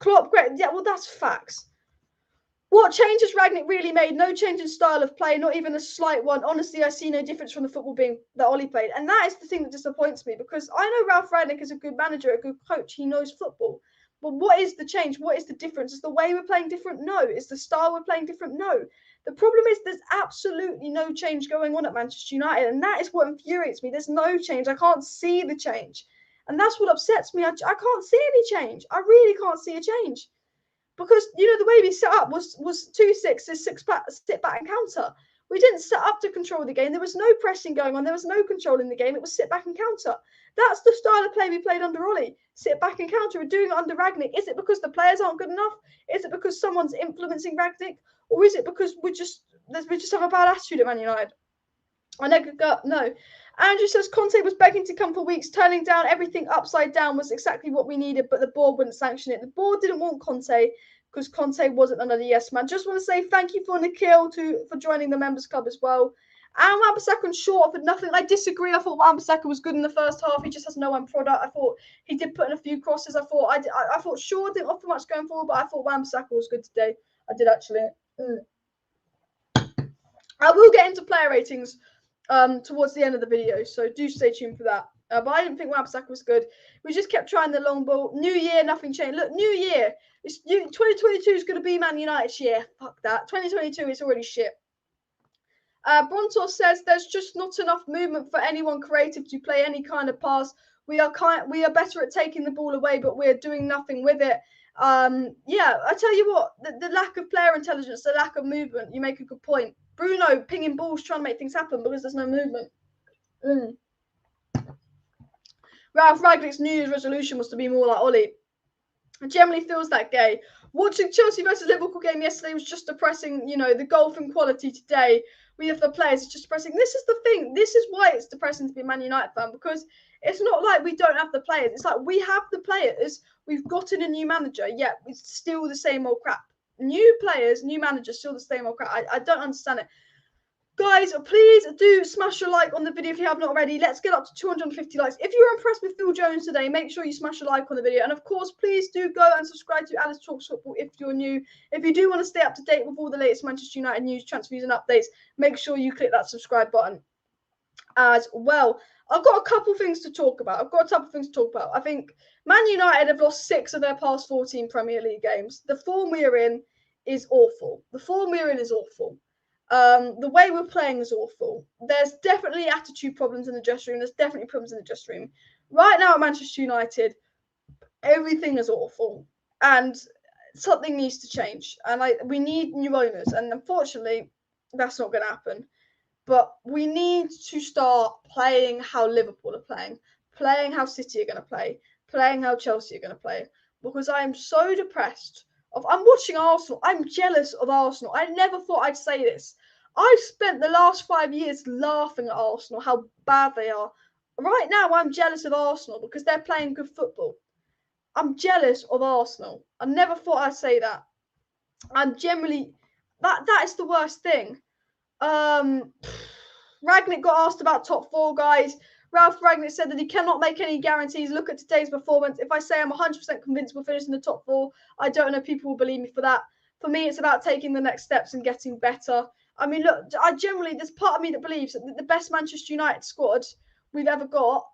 S1: Klopp, great. Yeah, well, that's facts. What change has Rangnick really made? No change in style of play, not even a slight one. Honestly, I see no difference from the football being that Ole played. And that is the thing that disappoints me, because I know Ralf Rangnick is a good manager, a good coach. He knows football. But what is the change? What is the difference? Is the way we're playing different? No. Is the style we're playing different? No. The problem is there's absolutely no change going on at Manchester United, and that is what infuriates me. There's no change. I can't see the change. And that's what upsets me. I can't see any change. I really can't see a change. Because, you know, the way we set up was 2-6, sit back and counter. We didn't set up to control the game. There was no pressing going on. There was no control in the game. It was sit back and counter. That's the style of play we played under OLE. Sit back and counter. We're doing it under Rangnick. Is it because the players aren't good enough? Is it because someone's influencing Rangnick? Or is it because we just have a bad attitude at Man United? No. Andrew says Conte was begging to come for weeks, turning down everything upside down was exactly what we needed, but the board wouldn't sanction it. The board didn't want Conte because Conte wasn't another yes man. Just want to say thank you for Nikhil for joining the members club as well. And Wan-Bissaka short for nothing. I disagree. I thought Wan-Bissaka was good in the first half. He just has no end product. I thought he did put in a few crosses. I thought Shaw didn't offer much going forward, but I thought Wan-Bissaka was good today. I did actually. I will get into player ratings towards the end of the video, so do stay tuned for that. But I didn't think Wan-Bissaka was good. We just kept trying the long ball. New year, nothing changed. Look, new year. 2022 is going to be Man United's year. Fuck that. 2022 is already shit. Brontor says there's just not enough movement for anyone creative to play any kind of pass. We are better at taking the ball away, but we're doing nothing with it. Yeah, I tell you what, the lack of player intelligence, the lack of movement, you make a good point. Bruno pinging balls, trying to make things happen because there's no movement. Ralf Rangnick's New Year's resolution was to be more like OLE. It generally feels that gay. Watching Chelsea versus Liverpool game yesterday was just depressing. You know, the golfing quality today, we have the players, it's just depressing. This is the thing. This is why it's depressing to be a Man United fan, because it's not like we don't have the players. It's like we have the players. We've gotten a new manager, yet it's still the same old crap. New players, new manager, still the same old crap. I don't understand it. Guys, please do smash a like on the video if you have not already. Let's get up to 250 likes. If you were impressed with Phil Jones today, make sure you smash a like on the video. And of course, please do go and subscribe to Alice Talks Football if you're new. If you do want to stay up to date with all the latest Manchester United news, transfers and updates, make sure you click that subscribe button as well. I've got a couple things to talk about. I think Man United have lost 6 of their past 14 Premier League games. The form we're in is awful. The way we're playing is awful. There's definitely attitude problems in the dressing room. Right now at Manchester United, everything is awful. And something needs to change. And we need new owners. And unfortunately, that's not going to happen. But we need to start playing how Liverpool are playing how City are going to play, playing how Chelsea are going to play. Because I am so depressed. I'm watching Arsenal. I'm jealous of Arsenal. I never thought I'd say this. I've spent the last 5 years laughing at Arsenal, how bad they are. Right now, I'm jealous of Arsenal because they're playing good football. I'm jealous of Arsenal. I never thought I'd say that. I'm generally... That is the worst thing. Rangnick got asked about top 4, guys. Ralf Rangnick said that he cannot make any guarantees. Look at today's performance. If I say I'm 100% convinced we'll finish in the top 4, I don't know if people will believe me for that. For me, it's about taking the next steps and getting better. I mean, look, there's part of me that believes that the best Manchester United squad we've ever got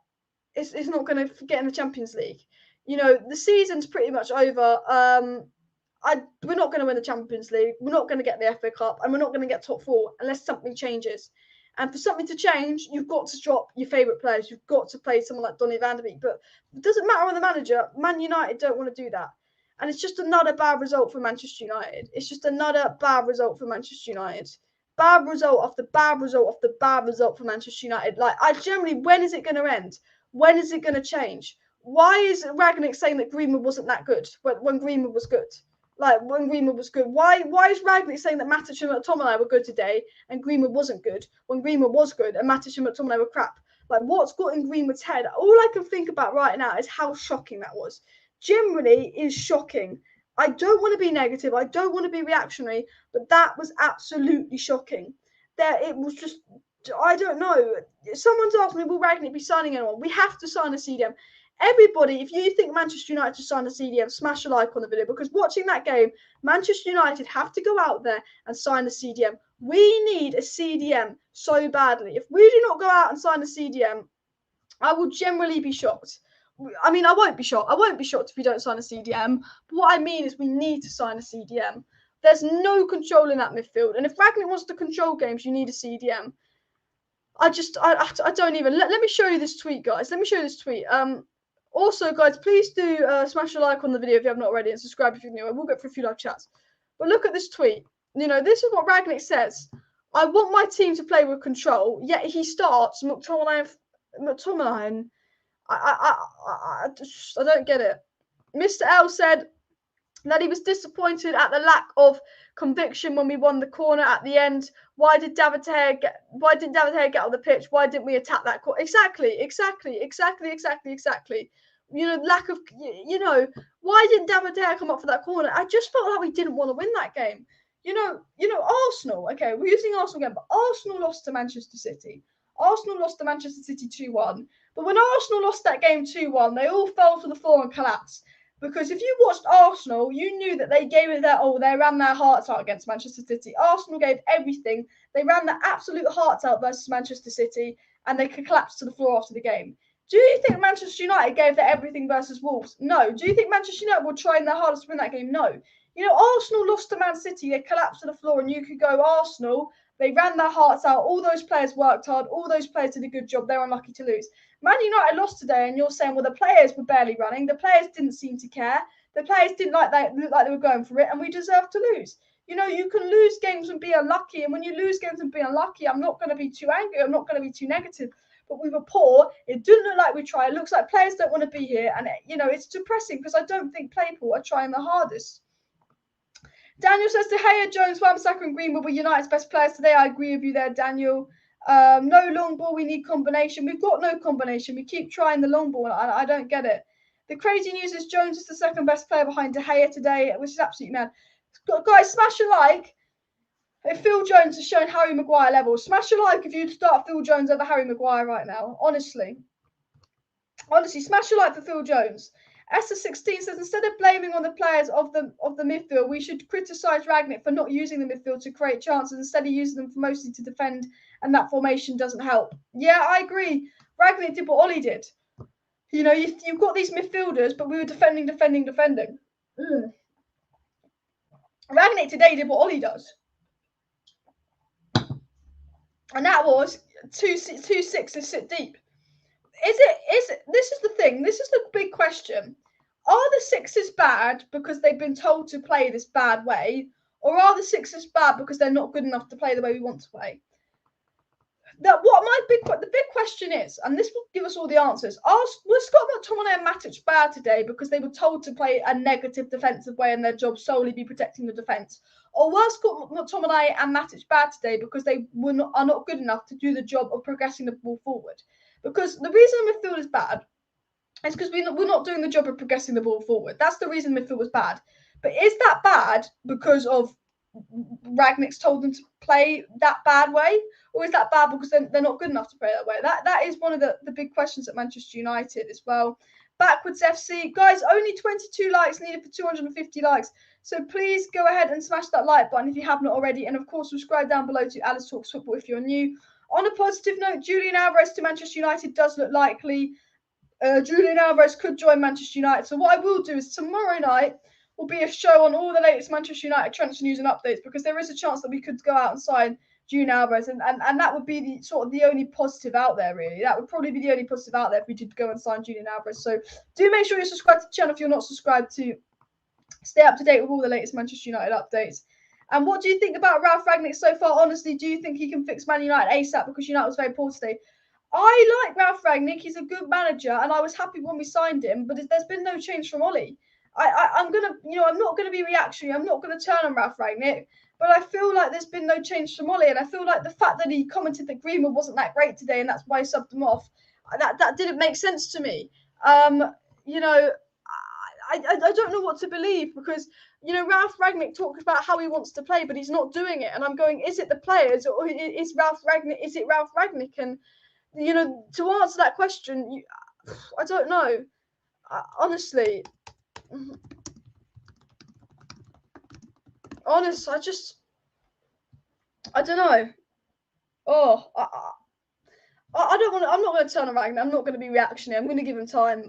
S1: is not going to get in the Champions League. You know, the season's pretty much over. We're not going to win the Champions League. We're not going to get the FA Cup, and we're not going to get top 4 unless something changes. And for something to change, you've got to drop your favourite players. You've got to play someone like Donny van de Beek. But it doesn't matter on the manager. Man United don't want to do that. And it's just another bad result for Manchester United. Bad result after bad result after bad result for Manchester United. When is it going to end? When is it going to change? Why is Rangnick saying that Greenwood wasn't that good when Greenwood was good? Why is Rangnick saying that Matic and McTominay were good today and Greenwood wasn't good when Greenwood was good and Matic and McTominay were crap? What's got in Greenwood's head? All I can think about right now is how shocking that was. Generally is shocking. I don't want to be negative. I don't want to be reactionary, but that was absolutely shocking. It was just, I don't know. Someone's asked me, will Rangnick be signing anyone? We have to sign a CDM. Everybody, if you think Manchester United should sign a CDM, smash a like on the video, because watching that game, Manchester United have to go out there and sign a CDM. We need a CDM so badly. If we do not go out and sign a CDM, I will generally be shocked. I mean, I won't be shocked. I won't be shocked if we don't sign a CDM. But what I mean is we need to sign a CDM. There's no control in that midfield. And if Rangnick wants to control games, you need a CDM. I don't even. Let me show you this tweet, guys. Let me show you this tweet. Also, guys, please do smash a like on the video if you have not already, and subscribe if you're new. I will get for a few live chats. But look at this tweet. You know, this is what Rangnick says. I want my team to play with control, yet he starts McTominay. I don't get it. Mr. L said that he was disappointed at the lack of conviction when we won the corner at the end. Why didn't David De Gea get on the pitch? Why didn't we attack that corner? Exactly. You know, lack of, you know, why didn't David De Gea come up for that corner? I just felt like we didn't want to win that game. You know, Arsenal, okay, we're using Arsenal again, but Arsenal lost to Manchester City. Arsenal lost to Manchester City 2-1. But when Arsenal lost that game 2-1, they all fell to the floor and collapsed. Because if you watched Arsenal, you knew that they gave it their all. They ran their hearts out against Manchester City. Arsenal gave everything. They ran their absolute hearts out versus Manchester City, and they collapsed to the floor after the game. Do you think Manchester United gave their everything versus Wolves? No. Do you think Manchester United were trying their hardest to win that game? No. You know, Arsenal lost to Man City. They collapsed to the floor, and you could go, Arsenal, they ran their hearts out. All those players worked hard. All those players did a good job. They're unlucky to lose. Man United lost today, and you're saying, well, the players were barely running. The players didn't seem to care. The players didn't look like they were going for it, and we deserve to lose. You know, you can lose games and be unlucky, and when you lose games and be unlucky, I'm not going to be too angry. I'm not going to be too negative. But we were poor. It didn't look like we tried. It looks like players don't want to be here, and you know, it's depressing because I don't think people are trying the hardest. Daniel says, De Gea, Jones, Wan-Bissaka and Greenwood were United's best players today. I agree with you there, Daniel. No long ball. We need combination. We've got no combination. We keep trying the long ball. I don't get it. The crazy news is Jones is the second best player behind De Gea today, which is absolutely mad. Guys, smash a like if Phil Jones is showing Harry Maguire levels. Smash a like if you'd start Phil Jones over Harry Maguire right now. Honestly, smash a like for Phil Jones. Esther16 says, instead of blaming on the players of the midfield, we should criticise Rangnick for not using the midfield to create chances. Instead of using them for mostly to defend, and that formation doesn't help. Yeah, I agree. Rangnick did what OLE did. You know, you've got these midfielders, but we were defending. Rangnick today did what OLE does. And that was two sixes sit deep. Is it? This is the thing. This is the big question. Are the sixes bad because they've been told to play this bad way, or are the sixes bad because they're not good enough to play the way we want to play? The big question is, and this will give us all the answers. Was Scott McTominay and Matic bad today because they were told to play a negative defensive way and their job solely be protecting the defence? Or was Scott McTominay and Matic bad today because they are not good enough to do the job of progressing the ball forward? Because the reason midfield is bad is because we're not doing the job of progressing the ball forward. That's the reason midfield was bad. But is that bad because of Rangnick's told them to play that bad way? Or is that bad because they're not good enough to play that way? That is one of the big questions at Manchester United as well. Backwards FC. Guys, only 22 likes needed for 250 likes. So please go ahead and smash that like button if you have not already. And of course, subscribe down below to Alice Talks Football if you're new. On a positive note, Julian Alvarez to Manchester United does look likely. Julian Alvarez could join Manchester United. So what I will do is tomorrow night will be a show on all the latest Manchester United transfer news and updates, because there is a chance that we could go out and sign Julian Alvarez, and that would be the only positive out there, really. That would probably be the only positive out there if we did go and sign Julian Alvarez. So do make sure you're subscribed to the channel if you're not subscribed, to stay up to date with all the latest Manchester United updates. And what do you think about Ralf Rangnick so far? Honestly, do you think he can fix Man United ASAP? Because United was very poor today. I like Ralf Rangnick. He's a good manager, and I was happy when we signed him. But there's been no change from OLE. I'm not gonna be reactionary. I'm not gonna turn on Ralf Rangnick. But I feel like there's been no change from OLE, and I feel like the fact that he commented that Greenwood wasn't that great today, and that's why he subbed him off, that didn't make sense to me. You know, I don't know what to believe, because, you know, Ralf Rangnick talks about how he wants to play, but he's not doing it. And I'm going, is it the players, or is Ralf Rangnick? Is it Ralf Rangnick? And, you know, to answer that question, I don't know. Honestly, I don't know. I don't want to. I'm not going to turn on Rangnick. I'm not going to be reactionary. I'm going to give him time.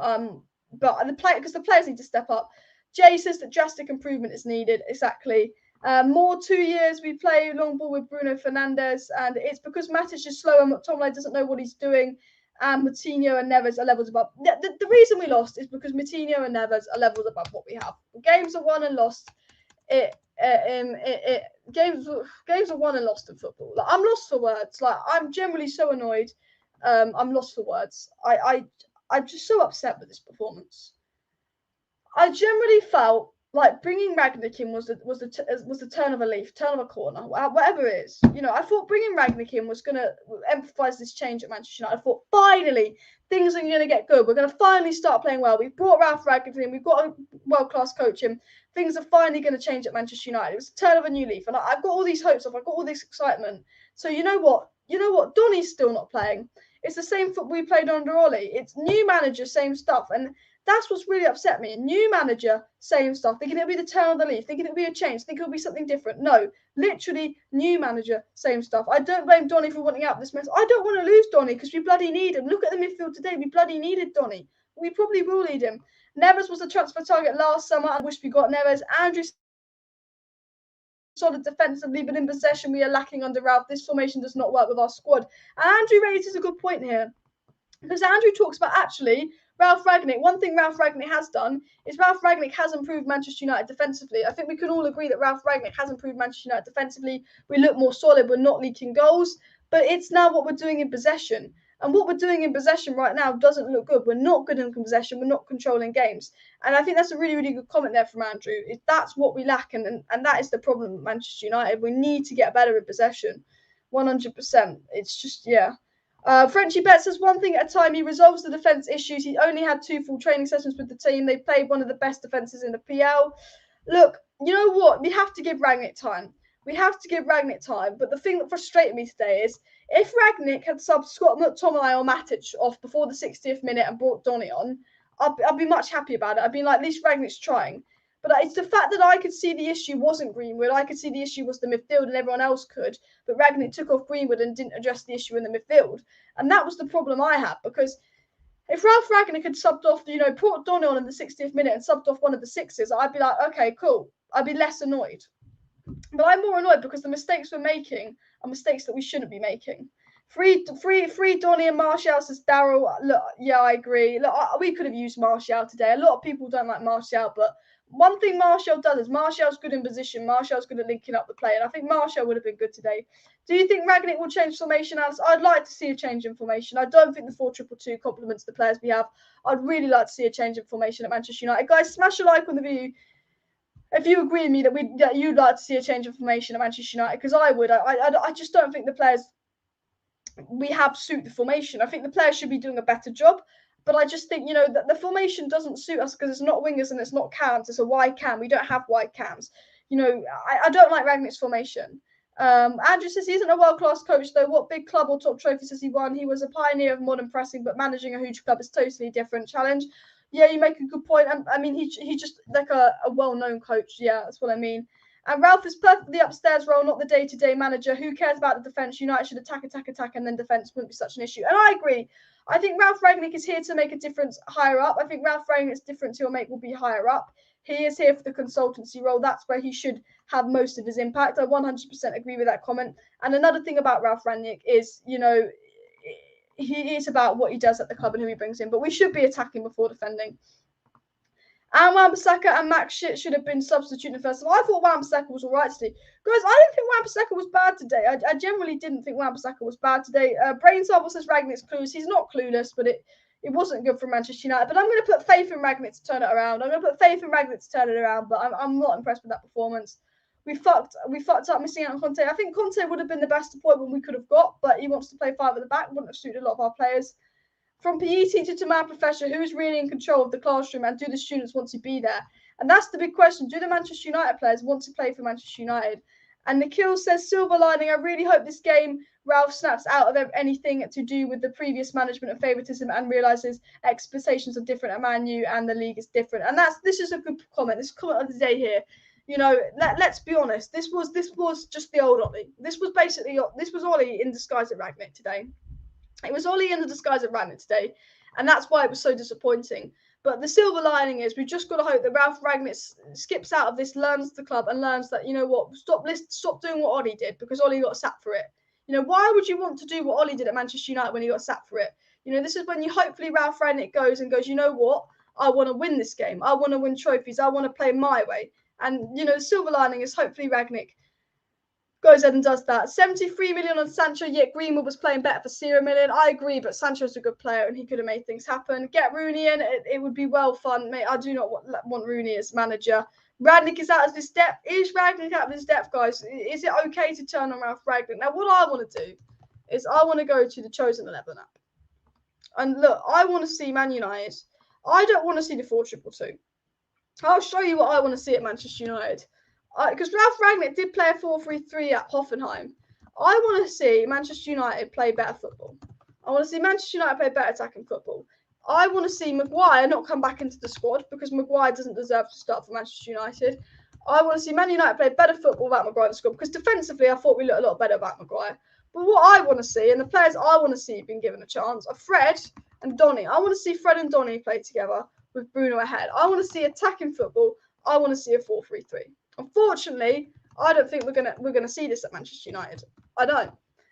S1: But because the players need to step up. Jay says that drastic improvement is needed. Exactly. More 2 years we play long ball with Bruno Fernandes, and it's because Matic is slow and McTominay doesn't know what he's doing, and Moutinho and Neves are levels above. The reason we lost is because Moutinho and Neves are levels above what we have. Games are won and lost. Games are won and lost in football. Like, I'm lost for words. Like, I'm generally so annoyed. I'm lost for words. I'm just so upset with this performance. I generally felt like bringing Rangnick in was the turn of a leaf, turn of a corner, whatever it is. You know, I thought bringing Rangnick in was going to emphasise this change at Manchester United. I thought finally things are going to get good. We're going to finally start playing well. We've brought Ralf Rangnick in. We've got a world-class coach in. Things are finally going to change at Manchester United. It was a turn of a new leaf, and I've got all these hopes I've got all this excitement. So you know what? Donny's still not playing. It's the same football we played under OLE. It's new manager, same stuff, and that's what's really upset me. New manager, same stuff. Thinking it'll be the turn of the leaf. Thinking it'll be a change. Thinking it'll be something different. No, literally new manager, same stuff. I don't blame Donny for wanting out of this mess. I don't want to lose Donny because we bloody need him. Look at the midfield today. We bloody needed Donny. We probably will need him. Neves was the transfer target last summer. I wish we got Neves. Andrew solid defensively, but in possession we are lacking under Ralf. This formation does not work with our squad. And Andrew raises a good point here, because Andrew talks about actually Ralf Rangnick. One thing Ralf Rangnick has done is Ralf Rangnick has improved Manchester United defensively. I think we can all agree that Ralf Rangnick has improved Manchester United defensively. We look more solid. We're not leaking goals, but it's now what we're doing in possession. And what we're doing in possession right now doesn't look good. We're not good in possession. We're not controlling games. And I think that's a really, really good comment there from Andrew. That's what we lack, and that is the problem with Manchester United. We need to get better in possession. 100%. It's just, yeah. Frenchie Bet says one thing at a time. He resolves the defence issues. He only had 2 full training sessions with the team. They played one of the best defences in the PL. Look, you know what? We have to give Rangnick time. We have to give Rangnick time. But the thing that frustrated me today is if Rangnick had subbed Scott McTominay or Matic off before the 60th minute and brought Donny on, I'd be much happy about it. I'd be like, at least Rangnick's trying. But it's the fact that I could see the issue wasn't Greenwood. I could see the issue was the midfield and everyone else could. But Rangnick took off Greenwood and didn't address the issue in the midfield. And that was the problem I had, because if Ralf Rangnick had subbed off, brought Donny on in the 60th minute and subbed off one of the sixes, I'd be like, okay, cool. I'd be less annoyed. But I'm more annoyed because the mistakes we're making are mistakes that we shouldn't be making. Free Donny and Martial, says Daryl. Look, yeah, I agree. Look, we could have used Martial today. A lot of people don't like Martial, but one thing Martial does is Martial's good in position. Martial's good at linking up the play, and I think Martial would have been good today. Do you think Rangnick will change formation, Alice? I'd like to see a change in formation. I don't think the 4-2-2 complements the players we have. I'd really like to see a change in formation at Manchester United. Guys, smash a like on the video if you agree with me that you'd like to see a change in formation at Manchester United, because I would. I just don't think the players we have suit the formation. I think the players should be doing a better job. But I just think, that the formation doesn't suit us because it's not wingers and it's not cams. It's a wide cam. We don't have wide cams. I don't like Rangnick's formation. Andrew says he isn't a world-class coach, though. What big club or top trophies has he won? He was a pioneer of modern pressing, but managing a huge club is totally different challenge. Yeah, you make a good point. I mean, he just like a well-known coach. Yeah, that's what I mean. And Ralf is perfectly upstairs role, not the day-to-day manager. Who cares about the defence? United should attack, and then defence wouldn't be such an issue. And I agree. I think Ralf Rangnick is here to make a difference higher up. I think Ralf Rangnick's difference he'll make will be higher up. He is here for the consultancy role. That's where he should have most of his impact. I 100% agree with that comment. And another thing about Ralf Rangnick is, he is about what he does at the club and who he brings in. But we should be attacking before defending. And Wan-Bissaka and Max should have been substituting first. I thought Wan-Bissaka was all right today. Guys, I didn't think Wan-Bissaka was bad today. I generally didn't think Wan-Bissaka was bad today. Brain Sample says Rangnick's clueless. He's not clueless, but it wasn't good for Manchester United. But I'm going to put faith in Rangnick to turn it around. But I'm not impressed with that performance. We fucked up missing out on Conte. I think Conte would have been the best appointment we could have got, but he wants to play 5 at the back. Wouldn't have suited a lot of our players. From PE teacher to man professor, who is really in control of the classroom, and do the students want to be there? And that's the big question. Do the Manchester United players want to play for Manchester United? And Nikhil says, silver lining, I really hope this game Ralf snaps out of anything to do with the previous management of favouritism and realises expectations are different at Man U and the league is different. And this is a good comment. This comment of the day here. Let's be honest. This was just the old OLE. This was OLE in disguise at Rangnick today. It was OLE in the disguise at Rangnick today, and that's why it was so disappointing. But the silver lining is we've just got to hope that Ralf Rangnick skips out of this, learns the club, and learns that, you know what, stop doing what Ollie did, because Ollie got sacked for it. You know, why would you want to do what Ollie did at Manchester United when he got sacked for it? You know, this is when you hopefully Ralf Rangnick goes, you know what, I want to win this game. I want to win trophies. I want to play my way. And, you know, the silver lining is hopefully Rangnick goes ahead and does that. 73 million on Sancho, yet Greenwood was playing better for 0 million. I agree, but Sancho's a good player and he could have made things happen. Get Rooney in, it would be well fun. Mate, I do not want Rooney as manager. Rangnick is out of his depth. Is Rangnick out of his depth, guys? Is it okay to turn on Ralf Rangnick? Now, what I want to do is I want to go to the Chosen 11 app. And look, I want to see Man United. I don't want to see the 4-2-2. I'll show you what I want to see at Manchester United. Because Ralf Rangnick did play a 4-3-3 at Hoffenheim. I want to see Manchester United play better football. I want to see Manchester United play better attacking football. I want to see Maguire not come back into the squad because Maguire doesn't deserve to start for Manchester United. I want to see Man United play better football without Maguire in the squad because defensively I thought we looked a lot better without Maguire. But what I want to see, and the players I want to see being given a chance, are Fred and Donny. I want to see Fred and Donny play together with Bruno ahead. I want to see attacking football. I want to see a 4-3-3. Unfortunately, I don't think we're gonna see this at Manchester United. I don't.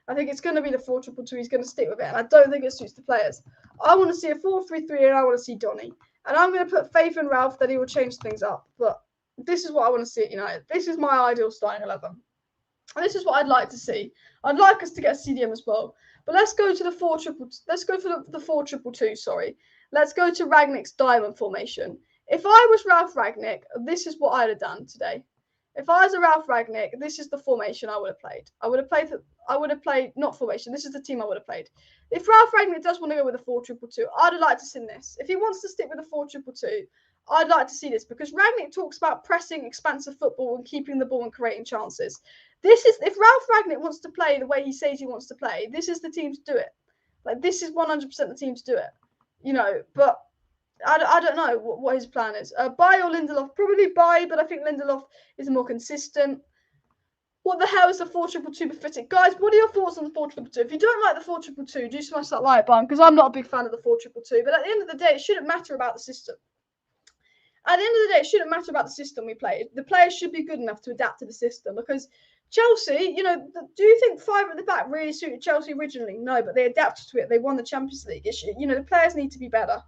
S1: I think it's going to be the 4-2-2. He's going to stick with it, and I don't think it suits the players. I want to see a 4-3-3, and I want to see Donny. And I'm going to put faith in Ralf that he will change things up. But this is what I want to see at United. This is my ideal starting 11. And this is what I'd like to see. I'd like us to get a CDM as well. But let's go to the 4-2-2. Let's go for the 4-2-2. Sorry. Let's go to Rangnick's diamond formation. If I was Ralf Rangnick, this is what I'd have done today. If I was a Ralf Rangnick, this is the formation I would have played. I would have played not formation. This is the team I would have played. If Ralf Rangnick does want to go with a 4-2-2, I'd like to see this. If he wants to stick with a 4-2-2, I'd like to see this because Rangnick talks about pressing, expansive football, and keeping the ball and creating chances. This is if Ralf Rangnick wants to play the way he says he wants to play. This is the team to do it. Like this is 100% the team to do it. You know, but. I don't know what his plan is. Buy or Lindelof? Probably buy, but I think Lindelof is more consistent. What the hell is the 4-2-2 pathetic? Guys, what are your thoughts on the 4-2-2? If you don't like the 4-2-2, do smash that like button because I'm not a big fan of the 4-2-2. But at the end of the day, it shouldn't matter about the system. At the end of the day, it shouldn't matter about the system we play. The players should be good enough to adapt to the system because Chelsea, you know, do you think 5 at the back really suited Chelsea originally? No, but they adapted to it. They won the Champions League. You know, the players need to be better.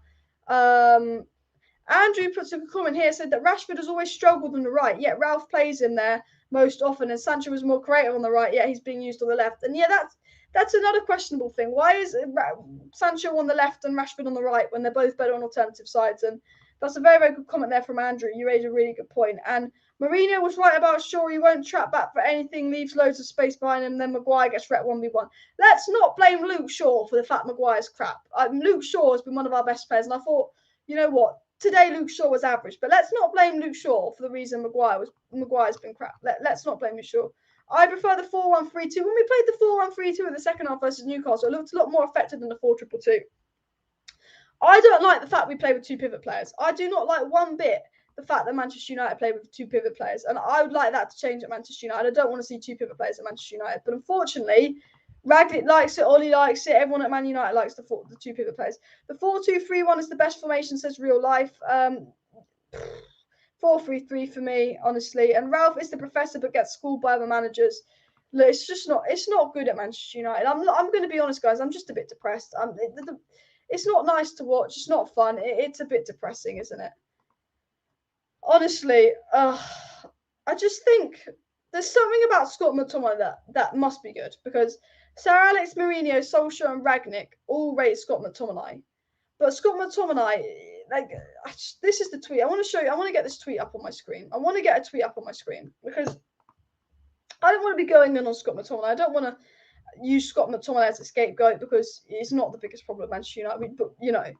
S1: Andrew puts a comment here, said that Rashford has always struggled on the right, yet Ralf plays him there most often, and Sancho was more creative on the right, yet he's being used on the left. And yeah, that's another questionable thing. Why is Sancho on the left and Rashford on the right when they're both better on alternative sides? And that's a very, very good comment there from Andrew. You raised a really good point. And Mourinho was right about Shaw. He won't trap back for anything, leaves loads of space behind him, then Maguire gets wrecked 1v1. Let's not blame Luke Shaw for the fact Maguire's crap. Luke Shaw has been one of our best players, and I thought, you know what, today Luke Shaw was average, but let's not blame Luke Shaw for the reason Maguire's been crap. Let's not blame Luke Shaw. I prefer the 4-1-3-2. When we played the 4-1-3-2 in the second half versus Newcastle, it looked a lot more effective than the 4-2-2. I don't like the fact we play with 2 pivot players. I do not like one bit the fact that Manchester United play with 2 pivot players. And I would like that to change at Manchester United. I don't want to see 2 pivot players at Manchester United. But unfortunately, Rangnick likes it, Ollie likes it, everyone at Man United likes the 2 pivot players. The 4-2-3-1 is the best formation, says Real Life. 4-3-3 for me, honestly. And Ralf is the professor but gets schooled by other managers. Look, it's not good at Manchester United. I'm going to be honest, guys. I'm just a bit depressed. It's not nice to watch. It's not fun. It's a bit depressing, isn't it? Honestly, I just think there's something about Scott McTominay that must be good because Sir Alex, Mourinho, Solskjaer, and Rangnick all rate Scott McTominay. But Scott McTominay, this is the tweet. I want to show you. I want to get this tweet up on my screen. I want to get a tweet up on my screen because I don't want to be going in on Scott McTominay. I don't want to use Scott McTominay as a scapegoat because it's not the biggest problem at Manchester United.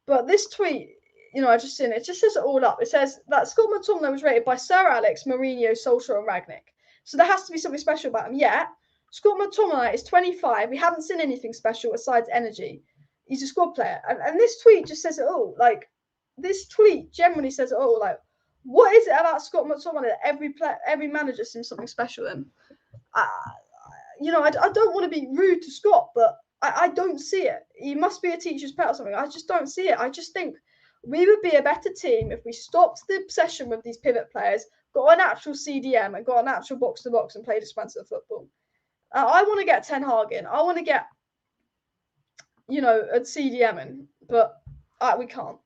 S1: But this tweet, I just seen it. It just says it all up. It says that Scott McTominay was rated by Sir Alex, Mourinho, Solskjaer, and Rangnick. So there has to be something special about him. Yeah, Scott McTominay is 25. We haven't seen anything special besides energy. He's a squad player. And this tweet just says it all. Like, this tweet generally says it all. Like, what is it about Scott McTominay that every manager seems something special in? I don't want to be rude to Scott, but I don't see it. He must be a teacher's pet or something. I just don't see it. I just think We would be a better team if we stopped the obsession with these pivot players, got an actual CDM and got an actual box-to-box and played expansive football. I want to get Ten Hag in. I want to get, a CDM in, but we can't.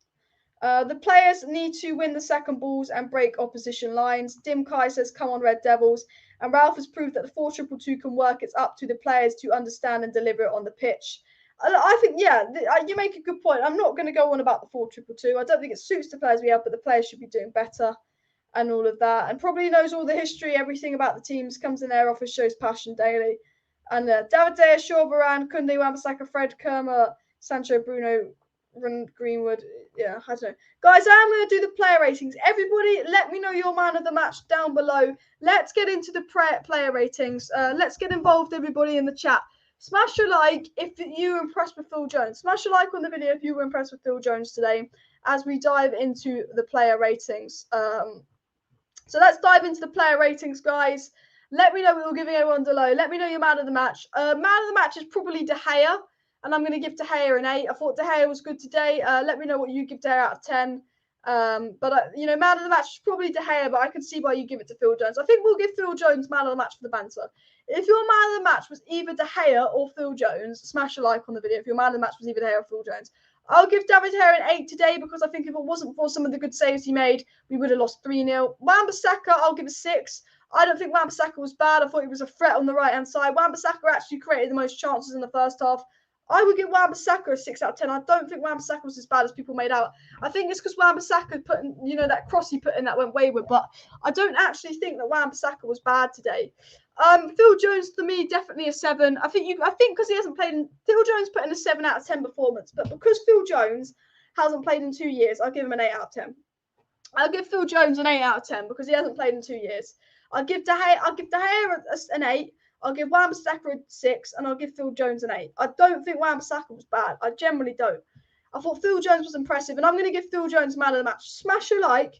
S1: The players need to win the second balls and break opposition lines. Dim Kai says, come on, Red Devils. And Ralf has proved that the 4-2-2 can work. It's up to the players to understand and deliver it on the pitch. I think, you make a good point. I'm not going to go on about the 4-2-2. I don't think it suits the players we have, but the players should be doing better and all of that. And probably knows all the history, everything about the teams, comes in their office, shows passion daily. And David De Gea, Shaw, Varane, Koundé, Wan-Bissaka, Fred, Kerma, Sancho, Bruno, Greenwood. Yeah, I don't know. Guys, I am going to do the player ratings. Everybody, let me know your man of the match down below. Let's get into the player ratings. Let's get involved, everybody, in the chat. Smash a like if you were impressed with Phil Jones. Smash a like on the video if you were impressed with Phil Jones today as we dive into the player ratings. So let's dive into the player ratings, guys. Let me know what you're giving everyone below. Let me know your man of the match. Man of the match is probably De Gea, and I'm going to give De Gea an 8. I thought De Gea was good today. Let me know what you give De Gea out of 10. Man of the match is probably De Gea, but I can see why you give it to Phil Jones. I think we'll give Phil Jones man of the match for the banter. If your man of the match was either De Gea or Phil Jones, smash a like on the video. If your man of the match was either De Gea or Phil Jones. I'll give David De Gea an 8 today because I think if it wasn't for some of the good saves he made, we would have lost 3-0. Wan-Bissaka, I'll give a 6. I don't think Wan-Bissaka was bad. I thought he was a threat on the right-hand side. Wan-Bissaka actually created the most chances in the first half. I would give Wan-Bissaka a 6 out of 10. I don't think Wan-Bissaka was as bad as people made out. I think it's because Wan-Bissaka put in, that cross he put in that went wayward. But I don't actually think that Wan-Bissaka was bad today. Phil Jones, to me, definitely a 7. I think because he hasn't played Phil Jones put in a 7 out of 10 performance. But because Phil Jones hasn't played in 2 years, I'll give him an 8 out of 10. I'll give Phil Jones an 8 out of 10 because he hasn't played in 2 years. I'll give De Gea an 8. I'll give Wan-Bissaka a 6, and I'll give Phil Jones an 8. I don't think Wan-Bissaka was bad. I generally don't. I thought Phil Jones was impressive, and I'm going to give Phil Jones man of the match. Smash a like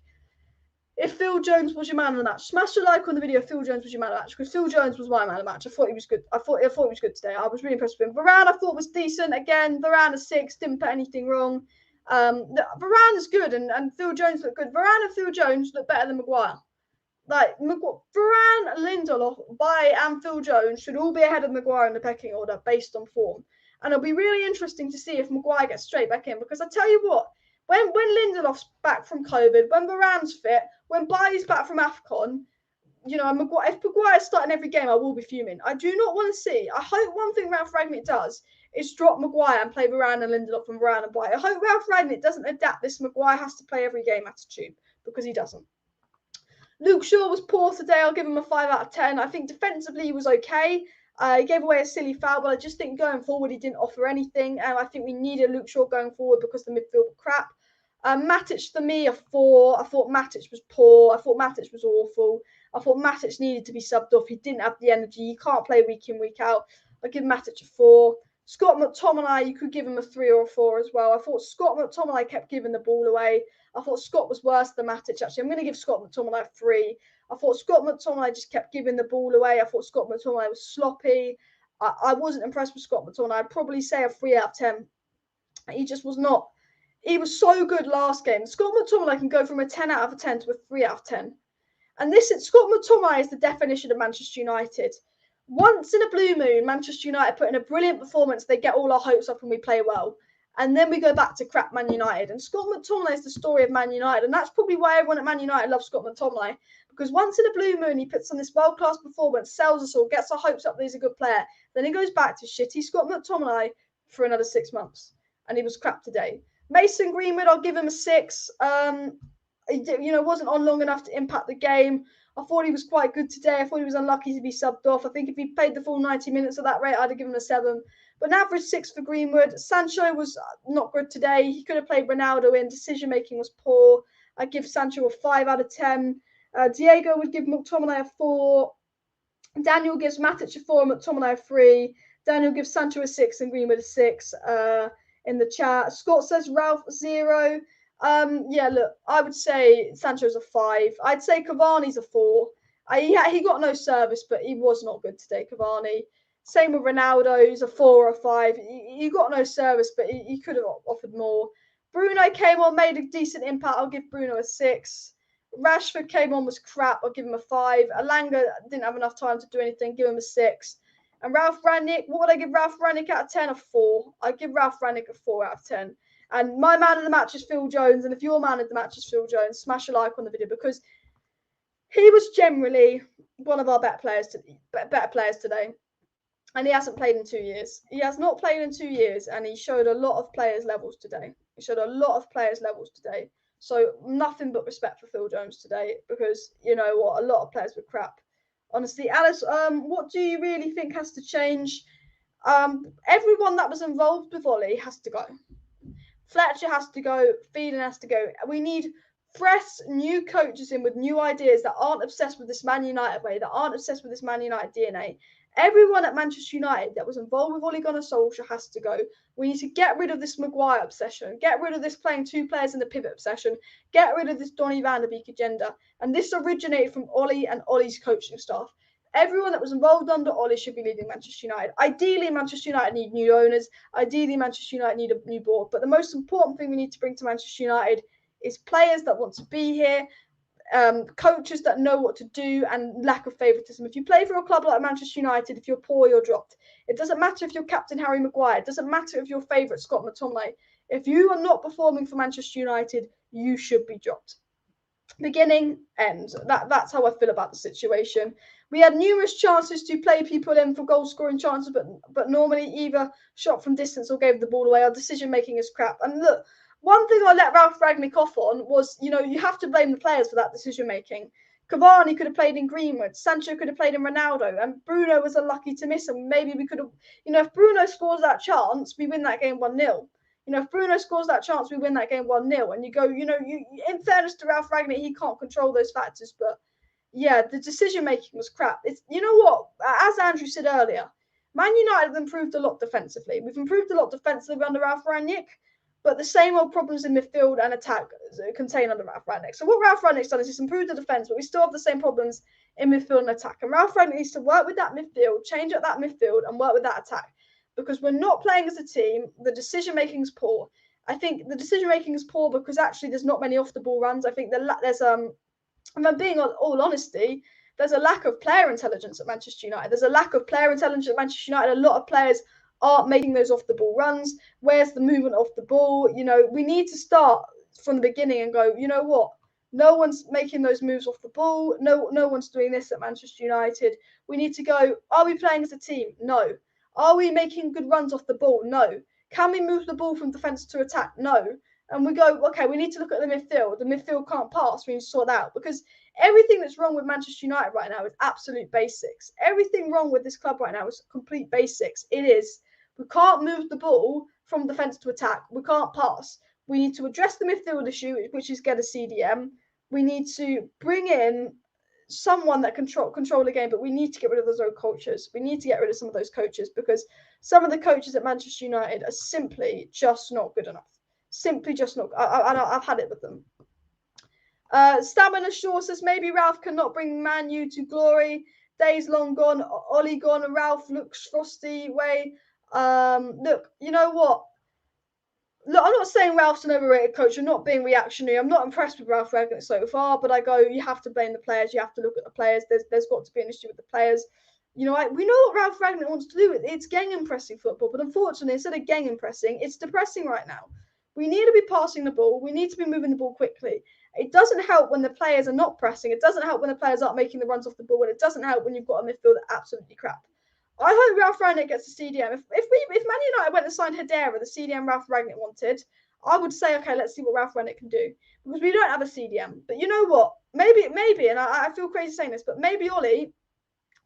S1: if Phil Jones was your man of the match. Smash a like on the video if Phil Jones was your man of the match, because Phil Jones was my man of the match. I thought he was good. I thought he was good today. I was really impressed with him. Varane, I thought was decent. Again, Varane a 6, didn't put anything wrong. Varane is good, and Phil Jones looked good. Varane and Phil Jones look better than Maguire. Like, Varane, Lindelof, and Phil Jones should all be ahead of Maguire in the pecking order based on form. And it'll be really interesting to see if Maguire gets straight back in. Because I tell you what, when Lindelof's back from COVID, when Varane's fit, when Bailly's back from AFCON, Maguire, if Maguire's starting every game, I will be fuming. I do not want to see. I hope one thing Ralf Rangnick does is drop Maguire and play Varane and Lindelof and Varane and Bailly. I hope Ralf Rangnick doesn't adapt this Maguire has to play every game attitude, because he doesn't. Luke Shaw was poor today. I'll give him a 5 out of 10. I think defensively he was okay. He gave away a silly foul, but I just think going forward he didn't offer anything. And I think we needed Luke Shaw going forward because the midfield were crap. Matic, for me, a 4. I thought Matic was poor. I thought Matic was awful. I thought Matic needed to be subbed off. He didn't have the energy. He can't play week in, week out. I give Matic a 4. Scott McTominay, you could give him a 3 or a 4 as well. I thought Scott McTominay kept giving the ball away. I thought Scott was worse than Matic, actually. I'm going to give Scott McTominay a 3. I thought Scott McTominay just kept giving the ball away. I thought Scott McTominay was sloppy. I wasn't impressed with Scott McTominay. I'd probably say a 3 out of 10. He just was not. He was so good last game. Scott McTominay can go from a 10 out of 10 to a 3 out of 10. And Scott McTominay is the definition of Manchester United. Once in a blue moon, Manchester United put in a brilliant performance. They get all our hopes up and we play well. And then we go back to crap Man United. And Scott McTominay is the story of Man United. And that's probably why everyone at Man United loves Scott McTominay. Because once in a blue moon, he puts on this world-class performance, sells us all, gets our hopes up that he's a good player. Then he goes back to shitty Scott McTominay for another 6 months. And he was crap today. Mason Greenwood, I'll give him a 6. He wasn't on long enough to impact the game. I thought he was quite good today. I thought he was unlucky to be subbed off. I think if he played the full 90 minutes at that rate, I'd have given him a 7. But an average 6 for Greenwood. Sancho was not good today. He could have played Ronaldo in. Decision-making was poor. I'd give Sancho a 5 out of 10. Diego would give McTominay a 4. Daniel gives Matic a 4 and McTominay a 3. Daniel gives Sancho a 6 and Greenwood a 6 in the chat. Scott says Ralf 0. Look, I would say Sancho's a 5. I'd say Cavani's a 4. He got no service, but he was not good today, Cavani. Same with Ronaldo. He's a 4 or a 5. He got no service, but he could have offered more. Bruno came on, made a decent impact. I'll give Bruno a 6. Rashford came on, was crap. I'll give him a 5. Alanga didn't have enough time to do anything. Give him a 6. And Ralf Rangnick, what would I give Ralf Rangnick out of 10? A 4. I give Ralf Rangnick a 4 out of 10. And my man of the match is Phil Jones. And if your man of the match is Phil Jones, smash a like on the video, because he was generally one of our better players today. And he hasn't played in 2 years. He has not played in 2 years, and he showed a lot of players' levels today. So nothing but respect for Phil Jones today, because you know what, a lot of players were crap. Honestly, Alice, what do you really think has to change? Everyone that was involved with OLE has to go. Fletcher has to go. Phelan has to go. We need fresh, new coaches in with new ideas that aren't obsessed with this Man United way, that aren't obsessed with this Man United DNA. Everyone at Manchester United that was involved with Ole Gunnar Solskjaer has to go. We need to get rid of this Maguire obsession, get rid of this playing 2 players in the pivot obsession, get rid of this Donny van der Beek agenda. And this originated from Ole and Ole's coaching staff. Everyone that was involved under Ole should be leaving Manchester United. Ideally, Manchester United need new owners. Ideally, Manchester United need a new board. But the most important thing we need to bring to Manchester United is players that want to be here, coaches that know what to do, and lack of favouritism. If you play for a club like Manchester United, if you're poor, you're dropped. It doesn't matter if you're captain Harry Maguire. It doesn't matter if you're favourite Scott McTominay. If you are not performing for Manchester United, you should be dropped. Beginning, end. That's how I feel about the situation. We had numerous chances to play people in for goal-scoring chances, but normally either shot from distance or gave the ball away. Our decision-making is crap. And look, one thing I let Ralf Rangnick off on was, you know, you have to blame the players for that decision-making. Cavani could have played in Greenwood. Sancho could have played in Ronaldo. And Bruno was unlucky to miss him. Maybe we could have, you know, if Bruno scores that chance, we win that game 1-0. You know, if Bruno scores that chance, we win that game 1-0. And you go, you know, in fairness to Ralf Rangnick, he can't control those factors. But yeah, the decision-making was crap. It's, you know what, as Andrew said earlier, Man United have improved a lot defensively. We've improved a lot defensively under Ralf Rangnick, but the same old problems in midfield and attack contain under Ralf Rangnick. So what Ralf Rangnick's done is he's improved the defence, but we still have the same problems in midfield and attack. And Ralf Rangnick needs to work with that midfield, change up that midfield, and work with that attack. Because we're not playing as a team, the decision-making is poor. I think the decision-making is poor because actually there's not many off-the-ball runs. I think there's and I'm being all honesty, there's a lack of player intelligence at Manchester United. There's a lack of player intelligence at Manchester United. A lot of players aren't making those off-the-ball runs. Where's the movement off the ball? You know, we need to start from the beginning and go, you know what? No one's making those moves off the ball. No one's doing this at Manchester United. We need to go, are we playing as a team? No. Are we making good runs off the ball? No. Can we move the ball from defence to attack? No. And we go, okay, we need to look at the midfield. The midfield can't pass. We need to sort that out, because everything that's wrong with Manchester United right now is absolute basics. Everything wrong with this club right now is complete basics. It is. We can't move the ball from defence to attack. We can't pass. We need to address the midfield issue, which is get a CDM. We need to bring in someone that control the game, but we need to get rid of those old coaches. We need to get rid of some of those coaches, because some of the coaches at Manchester United are simply just not good enough. Simply just not. I've had it with them. Stamina Shaw says maybe Ralf cannot bring Man U to glory. Days long gone. Ollie gone. And Ralf looks frosty way. Look, you know what? Look, I'm not saying Ralph's an overrated coach. I'm not being reactionary. I'm not impressed with Ralf Rangnick so far, but I go, you have to blame the players. You have to look at the players. There's got to be an issue with the players. You know, we know what Ralf Rangnick wants to do. It's gang-impressing football, but unfortunately, instead of gang-impressing, it's depressing right now. We need to be passing the ball. We need to be moving the ball quickly. It doesn't help when the players are not pressing. It doesn't help when the players aren't making the runs off the ball, and it doesn't help when you've got a midfield that's absolutely crap. I hope Ralf Rangnick gets the CDM. If Man United went and signed Hedera, the CDM Ralf Rangnick wanted, I would say, okay, let's see what Ralf Rangnick can do, because we don't have a CDM. But you know what? Maybe, and I feel crazy saying this, but maybe Ollie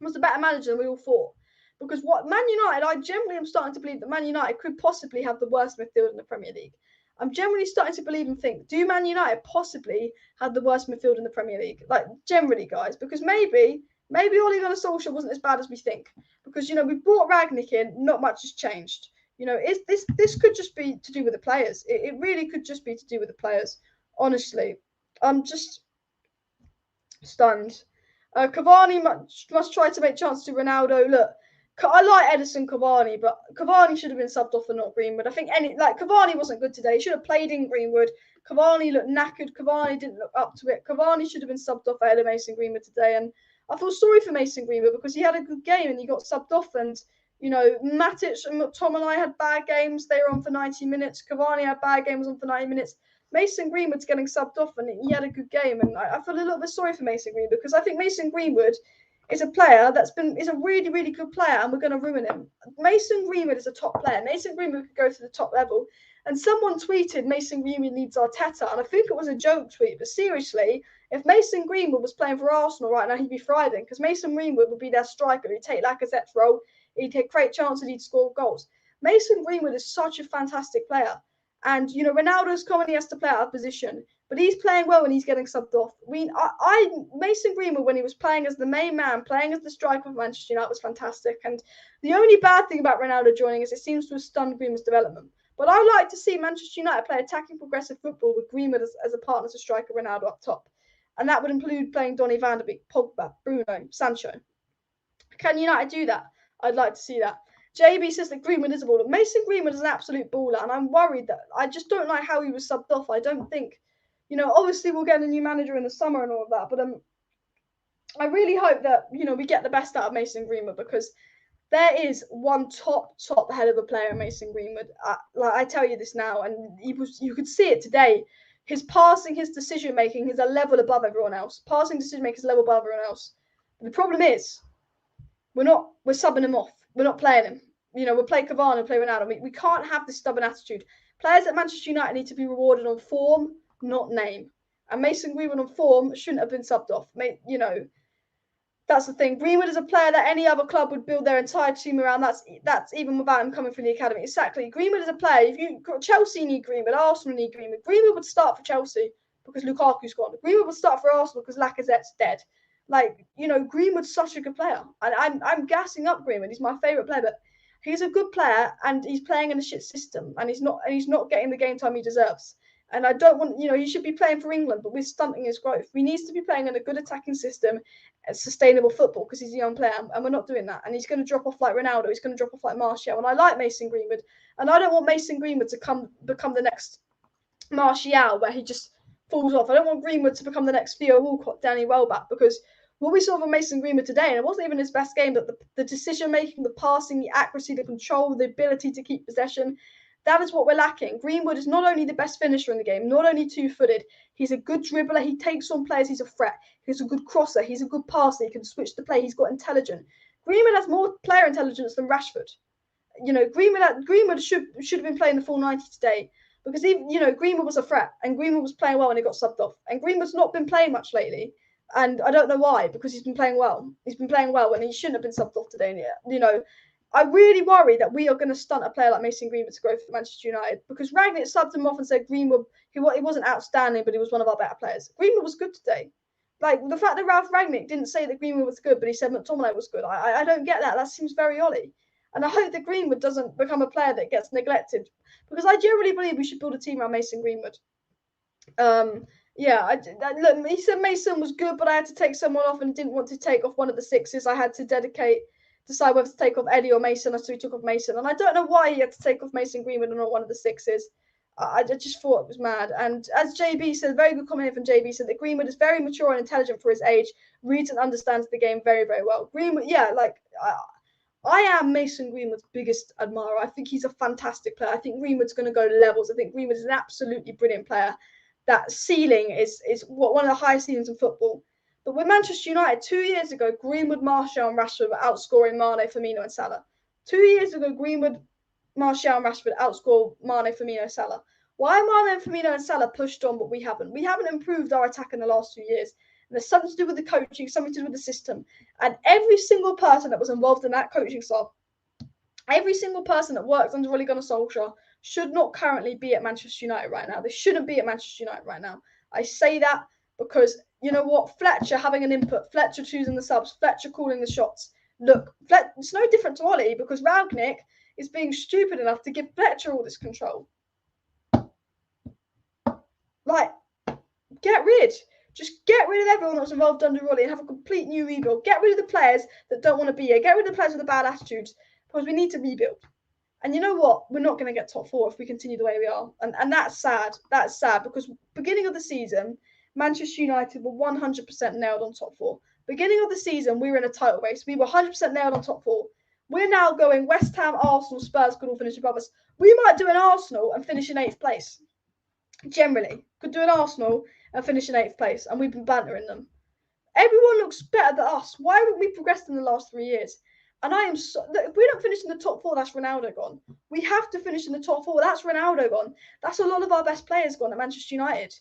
S1: was a better manager than we all thought. Because what Man United, I generally am starting to believe that Man United could possibly have the worst midfield in the Premier League. I'm generally starting to believe and think, do Man United possibly have the worst midfield in the Premier League? Like, generally, guys, because maybe Ole Gunnar Solskjaer wasn't as bad as we think. Because, you know, we brought Rangnick in, not much has changed. You know, this could just be to do with the players. It really could just be to do with the players. Honestly, I'm just stunned. Cavani must try to make chances to Ronaldo. Look, I like Edison Cavani, but Cavani should have been subbed off and not Greenwood. I think Cavani wasn't good today. He should have played in Greenwood. Cavani looked knackered. Cavani didn't look up to it. Cavani should have been subbed off ahead of Mason Greenwood today. And I feel sorry for Mason Greenwood because he had a good game and he got subbed off. And, you know, Matic and McTominay had bad games. They were on for 90 minutes. Cavani had bad games on for 90 minutes. Mason Greenwood's getting subbed off and he had a good game. And I feel a little bit sorry for Mason Greenwood because I think Mason Greenwood is a player is a really, really good player and we're going to ruin him. Mason Greenwood is a top player. Mason Greenwood could go to the top level. And someone tweeted Mason Greenwood needs Arteta. And I think it was a joke tweet. But seriously, if Mason Greenwood was playing for Arsenal right now, he'd be thriving. Because Mason Greenwood would be their striker. He'd take Lacazette's role. He'd take great chances. He'd score goals. Mason Greenwood is such a fantastic player. And, you know, Ronaldo's coming, he has to play out of position. But he's playing well when he's getting subbed off. Mason Greenwood, when he was playing as the main man, playing as the striker of Manchester United, was fantastic. And the only bad thing about Ronaldo joining is it seems to have stunned Greenwood's development. But I like to see Manchester United play attacking, progressive football with Greenwood as a partner to striker Ronaldo up top. And that would include playing Donny van de Beek, Pogba, Bruno, Sancho. Can United do that? I'd like to see that. JB says that Greenwood is a baller. Mason Greenwood is an absolute baller, and I'm worried that I just don't like how he was subbed off. I don't think, you know, obviously we'll get a new manager in the summer and all of that, but I really hope that, you know, we get the best out of Mason Greenwood because there is one top head of a player in Mason Greenwood. I tell you this now, and you could see it today. His passing, his decision making is a level above everyone else. Passing, decision making is a level above everyone else. But the problem is, we're subbing him off. We're not playing him. You know, we'll play Cavani and play Ronaldo. We can't have this stubborn attitude. Players at Manchester United need to be rewarded on form, not name. And Mason Greenwood on form shouldn't have been subbed off. You know, that's the thing. Greenwood is a player that any other club would build their entire team around. That's even without him coming from the academy. Exactly. Greenwood is a player. Chelsea need Greenwood, Arsenal need Greenwood. Greenwood would start for Chelsea because Lukaku's gone. Greenwood would start for Arsenal because Lacazette's dead. Like, you know, Greenwood's such a good player. And I'm gassing up Greenwood. He's my favourite player, but he's a good player and he's playing in a shit system and he's not getting the game time he deserves. And I don't want, you know, he should be playing for England, but we're stunting his growth. He needs to be playing in a good attacking system and sustainable football because he's a young player and we're not doing that. And he's going to drop off like Ronaldo. He's going to drop off like Martial. And I like Mason Greenwood. And I don't want Mason Greenwood to become the next Martial where he just falls off. I don't want Greenwood to become the next Theo Walcott, Danny Welbeck, because what we saw from Mason Greenwood today, and it wasn't even his best game, but the decision-making, the passing, the accuracy, the control, the ability to keep possession, that is what we're lacking. Greenwood is not only the best finisher in the game, not only two-footed, he's a good dribbler, he takes on players, he's a threat, he's a good crosser, he's a good passer, he can switch the play, he's got intelligence. Greenwood has more player intelligence than Rashford. You know, Greenwood should have been playing the full 90 today because Greenwood was a threat and Greenwood was playing well and he got subbed off. And Greenwood's not been playing much lately. And I don't know why, because he's been playing well. He's been playing well and he shouldn't have been subbed off today. You know, I really worry that we are going to stunt a player like Mason Greenwood to grow for Manchester United because Rangnick subbed him off and said Greenwood, he wasn't outstanding, but he was one of our better players. Greenwood was good today. Like, the fact that Ralf Rangnick didn't say that Greenwood was good, but he said McTomminy was good. I don't get that. That seems very odd. And I hope that Greenwood doesn't become a player that gets neglected because I generally believe we should build a team around Mason Greenwood. Yeah, look, he said Mason was good, but I had to take someone off and didn't want to take off one of the sixes. I had to decide whether to take off Eddie or Mason, so he took off Mason. And I don't know why he had to take off Mason Greenwood and not one of the sixes. I just thought it was mad. And as JB said, very good comment from JB, said that Greenwood is very mature and intelligent for his age, reads and understands the game very, very well. Greenwood, yeah, like, I am Mason Greenwood's biggest admirer. I think he's a fantastic player. I think Greenwood's going to go levels. I think Greenwood is an absolutely brilliant player. That ceiling is one of the highest ceilings in football. But with Manchester United, 2 years ago, Greenwood, Martial and Rashford were outscoring Mane, Firmino and Salah. 2 years ago, Greenwood, Martial and Rashford outscored Mane, Firmino, Salah. Why are Mane, Firmino and Salah pushed on, but we haven't? We haven't improved our attack in the last 2 years. And there's something to do with the coaching, something to do with the system. And every single person that was involved in that coaching staff, every single person that works under Ole Gunnar Solskjaer should not currently be at Manchester United right now. They shouldn't be at Manchester United right now. I say that because, you know what, Fletcher having an input, Fletcher choosing the subs, Fletcher calling the shots. Look, it's no different to Ole because Ralf is being stupid enough to give Fletcher all this control. Like, get rid. Just get rid of everyone that's involved under Ollie and have a complete new rebuild. Get rid of the players that don't want to be here. Get rid of the players with the bad attitudes because we need to rebuild. And you know what? We're not going to get top 4 if we continue the way we are. And that's sad. That's sad because beginning of the season, Manchester United were 100% nailed on top 4. Beginning of the season, we were in a title race. We were 100% nailed on top 4. We're now going West Ham, Arsenal, Spurs could all finish above us. We might do an Arsenal and finish in 8th place. Generally, could do an Arsenal and finish in 8th place, and we've been bantering them. Everyone looks better than us. Why haven't we progressed in the last 3 years? And I am so, if we don't finish in the top 4, that's Ronaldo gone. We have to finish in the top 4. That's Ronaldo gone. That's a lot of our best players gone at Manchester United.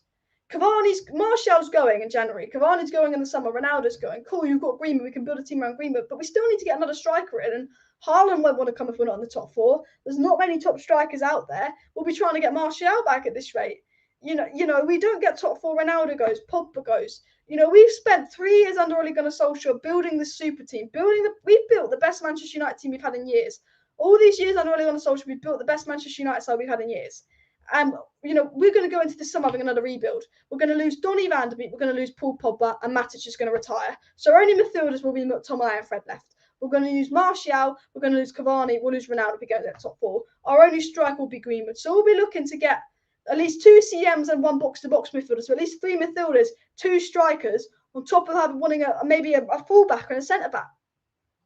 S1: Martial's going in January. Cavani's going in the summer. Ronaldo's going. Cool, you've got Greenwood. We can build a team around Greenwood. But we still need to get another striker in. And Haaland won't want to come if we're not in the top 4. There's not many top strikers out there. We'll be trying to get Martial back at this rate. You know, we don't get top 4. Ronaldo goes. Pogba goes. You know, we've spent 3 years under Ole Gunnar Solskjaer building the super team. We've built the best Manchester United team we've had in years. All these years under Ole Gunnar Solskjaer, we've built the best Manchester United side we've had in years. And, you know, we're going to go into this summer having another rebuild. We're going to lose Donny van de Beek, we're going to lose Paul Pogba, and Matic is going to retire. So our only midfielders will be McTommInay and Fred left. We're going to use Martial, we're going to lose Cavani, we'll lose Ronaldo if we get to the top 4. Our only striker will be Greenwood. So we'll be looking to get at least 2 CMs and 1 box-to-box midfielder. So at least 3 midfielders, 2 strikers, on top of wanting maybe a fullback and a centre-back.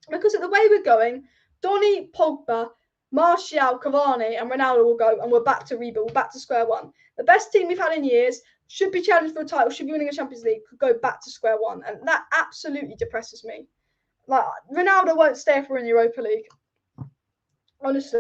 S1: Because of the way we're going, Donny, Pogba, Martial, Cavani and Ronaldo will go and we're back to rebuild, back to square one. The best team we've had in years, should be challenged for a title, should be winning a Champions League, could go back to square one. And that absolutely depresses me. Like, Ronaldo won't stay if we're in the Europa League. Honestly.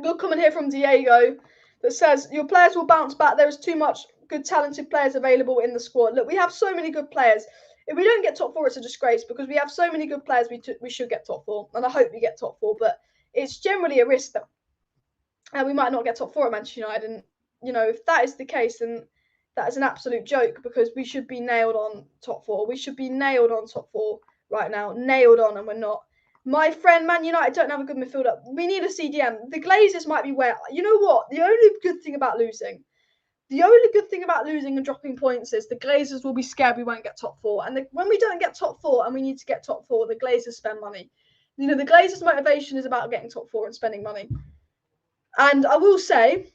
S1: Good comment here from Diego that says, your players will bounce back. There is too much good, talented players available in the squad. Look, we have so many good players. If we don't get top 4, it's a disgrace because we have so many good players. We should get top 4, and I hope we get top 4. But it's generally a risk that we might not get top 4 at Manchester United. And you know, if that is the case, then that is an absolute joke because we should be nailed on top 4. We should be nailed on top 4 right now, nailed on, and we're not. My friend, Man United don't have a good midfielder. We need a CDM. The Glazers might be where. You know what? The only good thing about losing and dropping points is the Glazers will be scared we won't get top 4. And when we don't get top 4 and we need to get top 4, the Glazers spend money. You know, the Glazers' motivation is about getting top 4 and spending money. And I will say,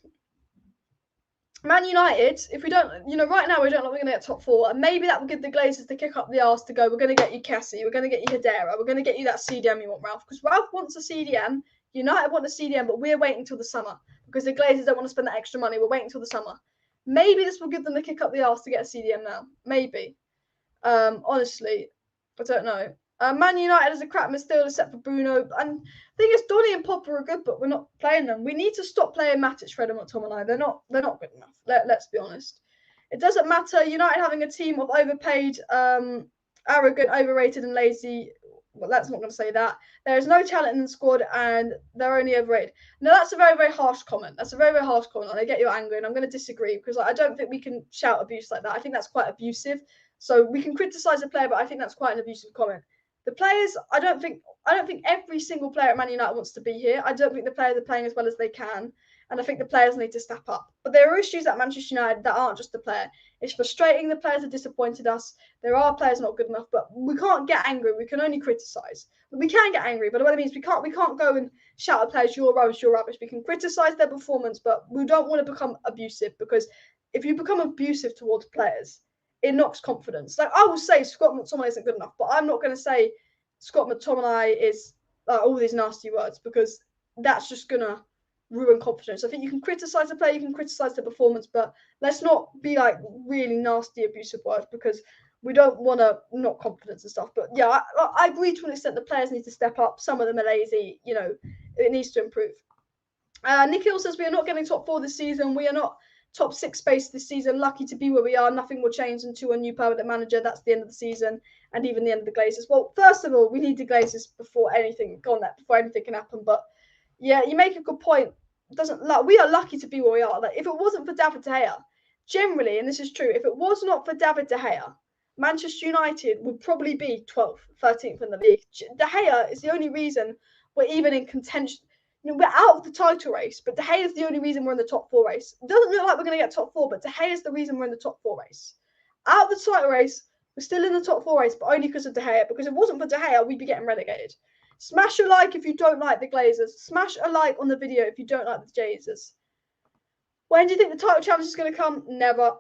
S1: Man United, if we don't, you know, right now we don't know we're going to get top 4, and maybe that will give the Glazers the kick up the arse to go, we're going to get you Cassie, we're going to get you Hedera, we're going to get you that CDM you want, Ralf. Because Ralf wants a CDM, United want a CDM, but we're waiting till the summer because the Glazers don't want to spend that extra money. We're waiting till the summer. Maybe this will give them the kick up the arse to get a CDM now. Maybe. Honestly, I don't know. Man United is a crap midfielder except for Bruno. And the thing is, Donny and Pogba are good, but we're not playing them. We need to stop playing Matic, Fred and McTommInay. They're not good enough. Let's be honest. It doesn't matter. United having a team of overpaid, arrogant, overrated and lazy. Well, that's not going to say that. There is no talent in the squad and they're only overrated. No, that's a very, very harsh comment. That's a very, very harsh comment. And I get you're angry and I'm going to disagree because I don't think we can shout abuse like that. I think that's quite abusive. So we can criticise a player, but I think that's quite an abusive comment. The players, I don't think every single player at Man United wants to be here. I don't think the players are playing as well as they can. And I think the players need to step up. But there are issues at Manchester United that aren't just the player. It's frustrating. The players have disappointed us. There are players not good enough, but we can't get angry. We can only criticise. We can get angry, but what it means we can't go and shout at players, you're rubbish, you're rubbish. We can criticise their performance, but we don't want to become abusive because if you become abusive towards players, it knocks confidence. Like I will say Scott McTominay isn't good enough, but I'm not going to say Scott McTominay is all these nasty words because that's just going to ruin confidence. I think you can criticise the player, you can criticise the performance, but let's not be like really nasty, abusive words because we don't want to knock confidence and stuff. But yeah, I agree to an extent the players need to step up. Some of them are lazy, you know, it needs to improve. Nikhil says we are not getting top 4 this season. We are not top 6 space this season. Lucky to be where we are. Nothing will change until a new permanent manager. That's the end of the season and even the end of the Glazers. Well, first of all, we need the Glazers before anything can happen. But yeah, you make a good point. We are lucky to be where we are. Like if it wasn't for David De Gea, generally, and this is true, if it was not for David De Gea, Manchester United would probably be 12th, 13th in the league. De Gea is the only reason we're even in contention. we're out of the title race, but De Gea is the only reason we're in the top 4 race. It doesn't look like we're going to get top 4, but De Gea is the reason we're in the top 4 race. Out of the title race, we're still in the top 4 race, but only because of De Gea. Because if it wasn't for De Gea, we'd be getting relegated. Smash a like if you don't like the Glazers. Smash a like on the video if you don't like the Glazers. When do you think the title challenge is going to come? Never.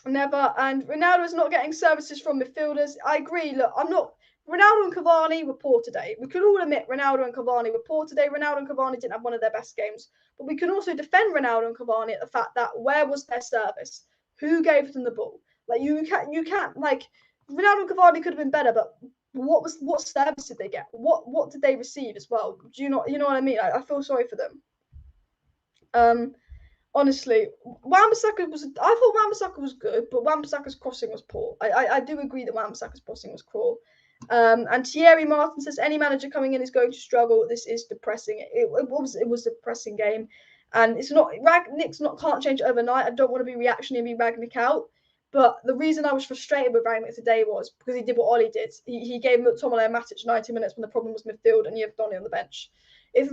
S1: Never. And Ronaldo is not getting services from midfielders. I agree. Look, Ronaldo and Cavani were poor today. We could all admit Ronaldo and Cavani were poor today. Ronaldo and Cavani didn't have one of their best games. But we can also defend Ronaldo and Cavani at the fact that where was their service? Who gave them the ball? Like you can't like Ronaldo and Cavani could have been better, but what service did they get? What did they receive as well? Do you know what I mean? I feel sorry for them. Honestly, Wan-Bissaka I thought Wan-Bissaka was good, but Wan-Bissaka's crossing was poor. I do agree that Wan-Bissaka's crossing was poor. And Thierry Martin says any manager coming in is going to struggle. This is depressing. It was a depressing game, and it's not Rangnick's can't change it overnight. I don't want to be reactionary and be Rangnick out, but the reason I was frustrated with Rangnick today was because he did what OLE did. He gave McTominay and Matic 90 minutes when the problem was midfield, and you have Donny on the bench. If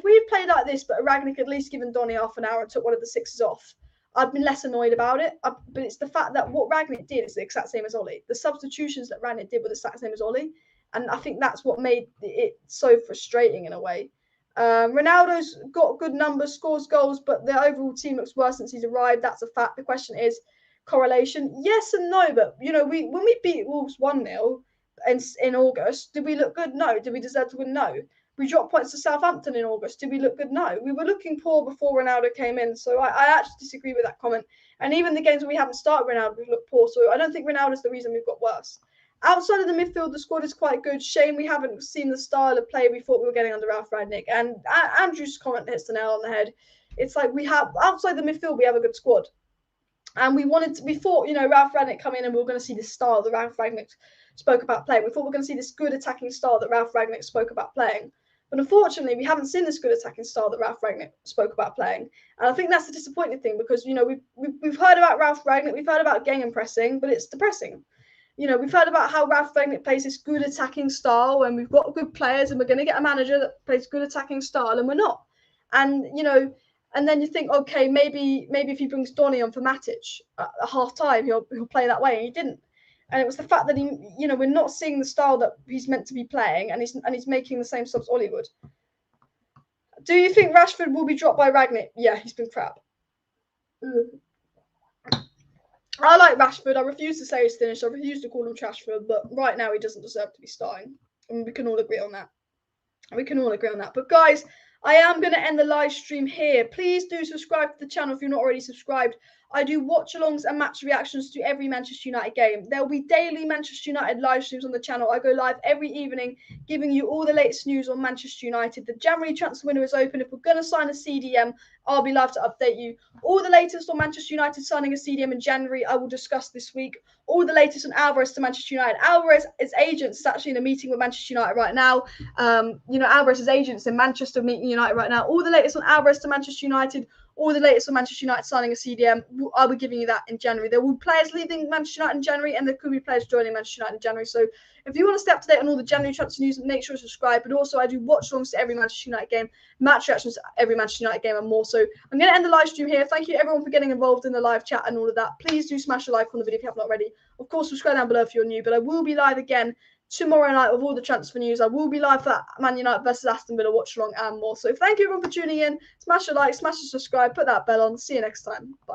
S1: we had played like this, but Rangnick at least given Donny half an hour and took one of the 6s off, I'd been less annoyed about it. But it's the fact that what Rangnick did is the exact same as OLE. The substitutions that Rangnick did were the exact same as OLE. And I think that's what made it so frustrating in a way. Ronaldo's got good numbers, scores goals, but the overall team looks worse since he's arrived. That's a fact. The question is correlation. Yes and no, but when we beat Wolves 1-0 in August, did we look good? No. Did we deserve to win? No. We dropped points to Southampton in August. Did we look good? No. We were looking poor before Ronaldo came in. So I actually disagree with that comment. And even the games where we haven't started Ronaldo, we've looked poor. So I don't think Ronaldo's the reason we've got worse. Outside of the midfield, the squad is quite good. Shame we haven't seen the style of play we thought we were getting under Ralf Rangnick. And Andrew's comment hits the nail on the head. It's like outside the midfield, we have a good squad. And we thought, Ralf Rangnick come in and we were going to see this style that Ralf Rangnick spoke about playing. We thought we were going to see this good attacking style that Ralf Rangnick spoke about playing. But unfortunately, we haven't seen this good attacking style that Ralf Rangnick spoke about playing. And I think that's the disappointing thing because, we've heard about Ralf Rangnick, we've heard about gegenpressing, but it's depressing. We've heard about how Ralf Rangnick plays this good attacking style and we've got good players and we're going to get a manager that plays good attacking style and we're not. And, and then you think, okay, maybe if he brings Donny on for Matic at half time, he'll play that way, and he didn't. And it was the fact that we're not seeing the style that he's meant to be playing, and he's making the same subs OLE would. Do you think Rashford will be dropped by Rangnick? Yeah, he's been crap. I like Rashford. I refuse to say he's finished. I refuse to call him Trashford, but right now he doesn't deserve to be starting, and we can all agree on that. But guys, I am going to end the live stream here. Please do subscribe to the channel if you're not already subscribed. I do watch-alongs and match reactions to every Manchester United game. There will be daily Manchester United live streams on the channel. I go live every evening, giving you all the latest news on Manchester United. The January transfer window is open. If we're going to sign a CDM, I'll be live to update you. All the latest on Manchester United signing a CDM in January, I will discuss this week. All the latest on Alvarez to Manchester United. Alvarez's agents is actually in a meeting with Manchester United right now. Alvarez's agents in Manchester meeting United right now. All the latest on Alvarez to Manchester United. All the latest on Manchester United signing a CDM. I'll be giving you that in January. There will be players leaving Manchester United in January, and there could be players joining Manchester United in January. So if you want to stay up to date on all the January transfer news, make sure to subscribe. But also, I do watch-alongs to every Manchester United game, match reactions to every Manchester United game, and more. So I'm going to end the live stream here. Thank you, everyone, for getting involved in the live chat and all of that. Please do smash a like on the video if you have not already. Of course, subscribe down below if you're new. But I will be live again tomorrow night with all the transfer news. I will be live for Man United versus Aston Villa watch along and more. So thank you everyone for tuning in. Smash a like, smash a subscribe, put that bell on. See you next time. Bye.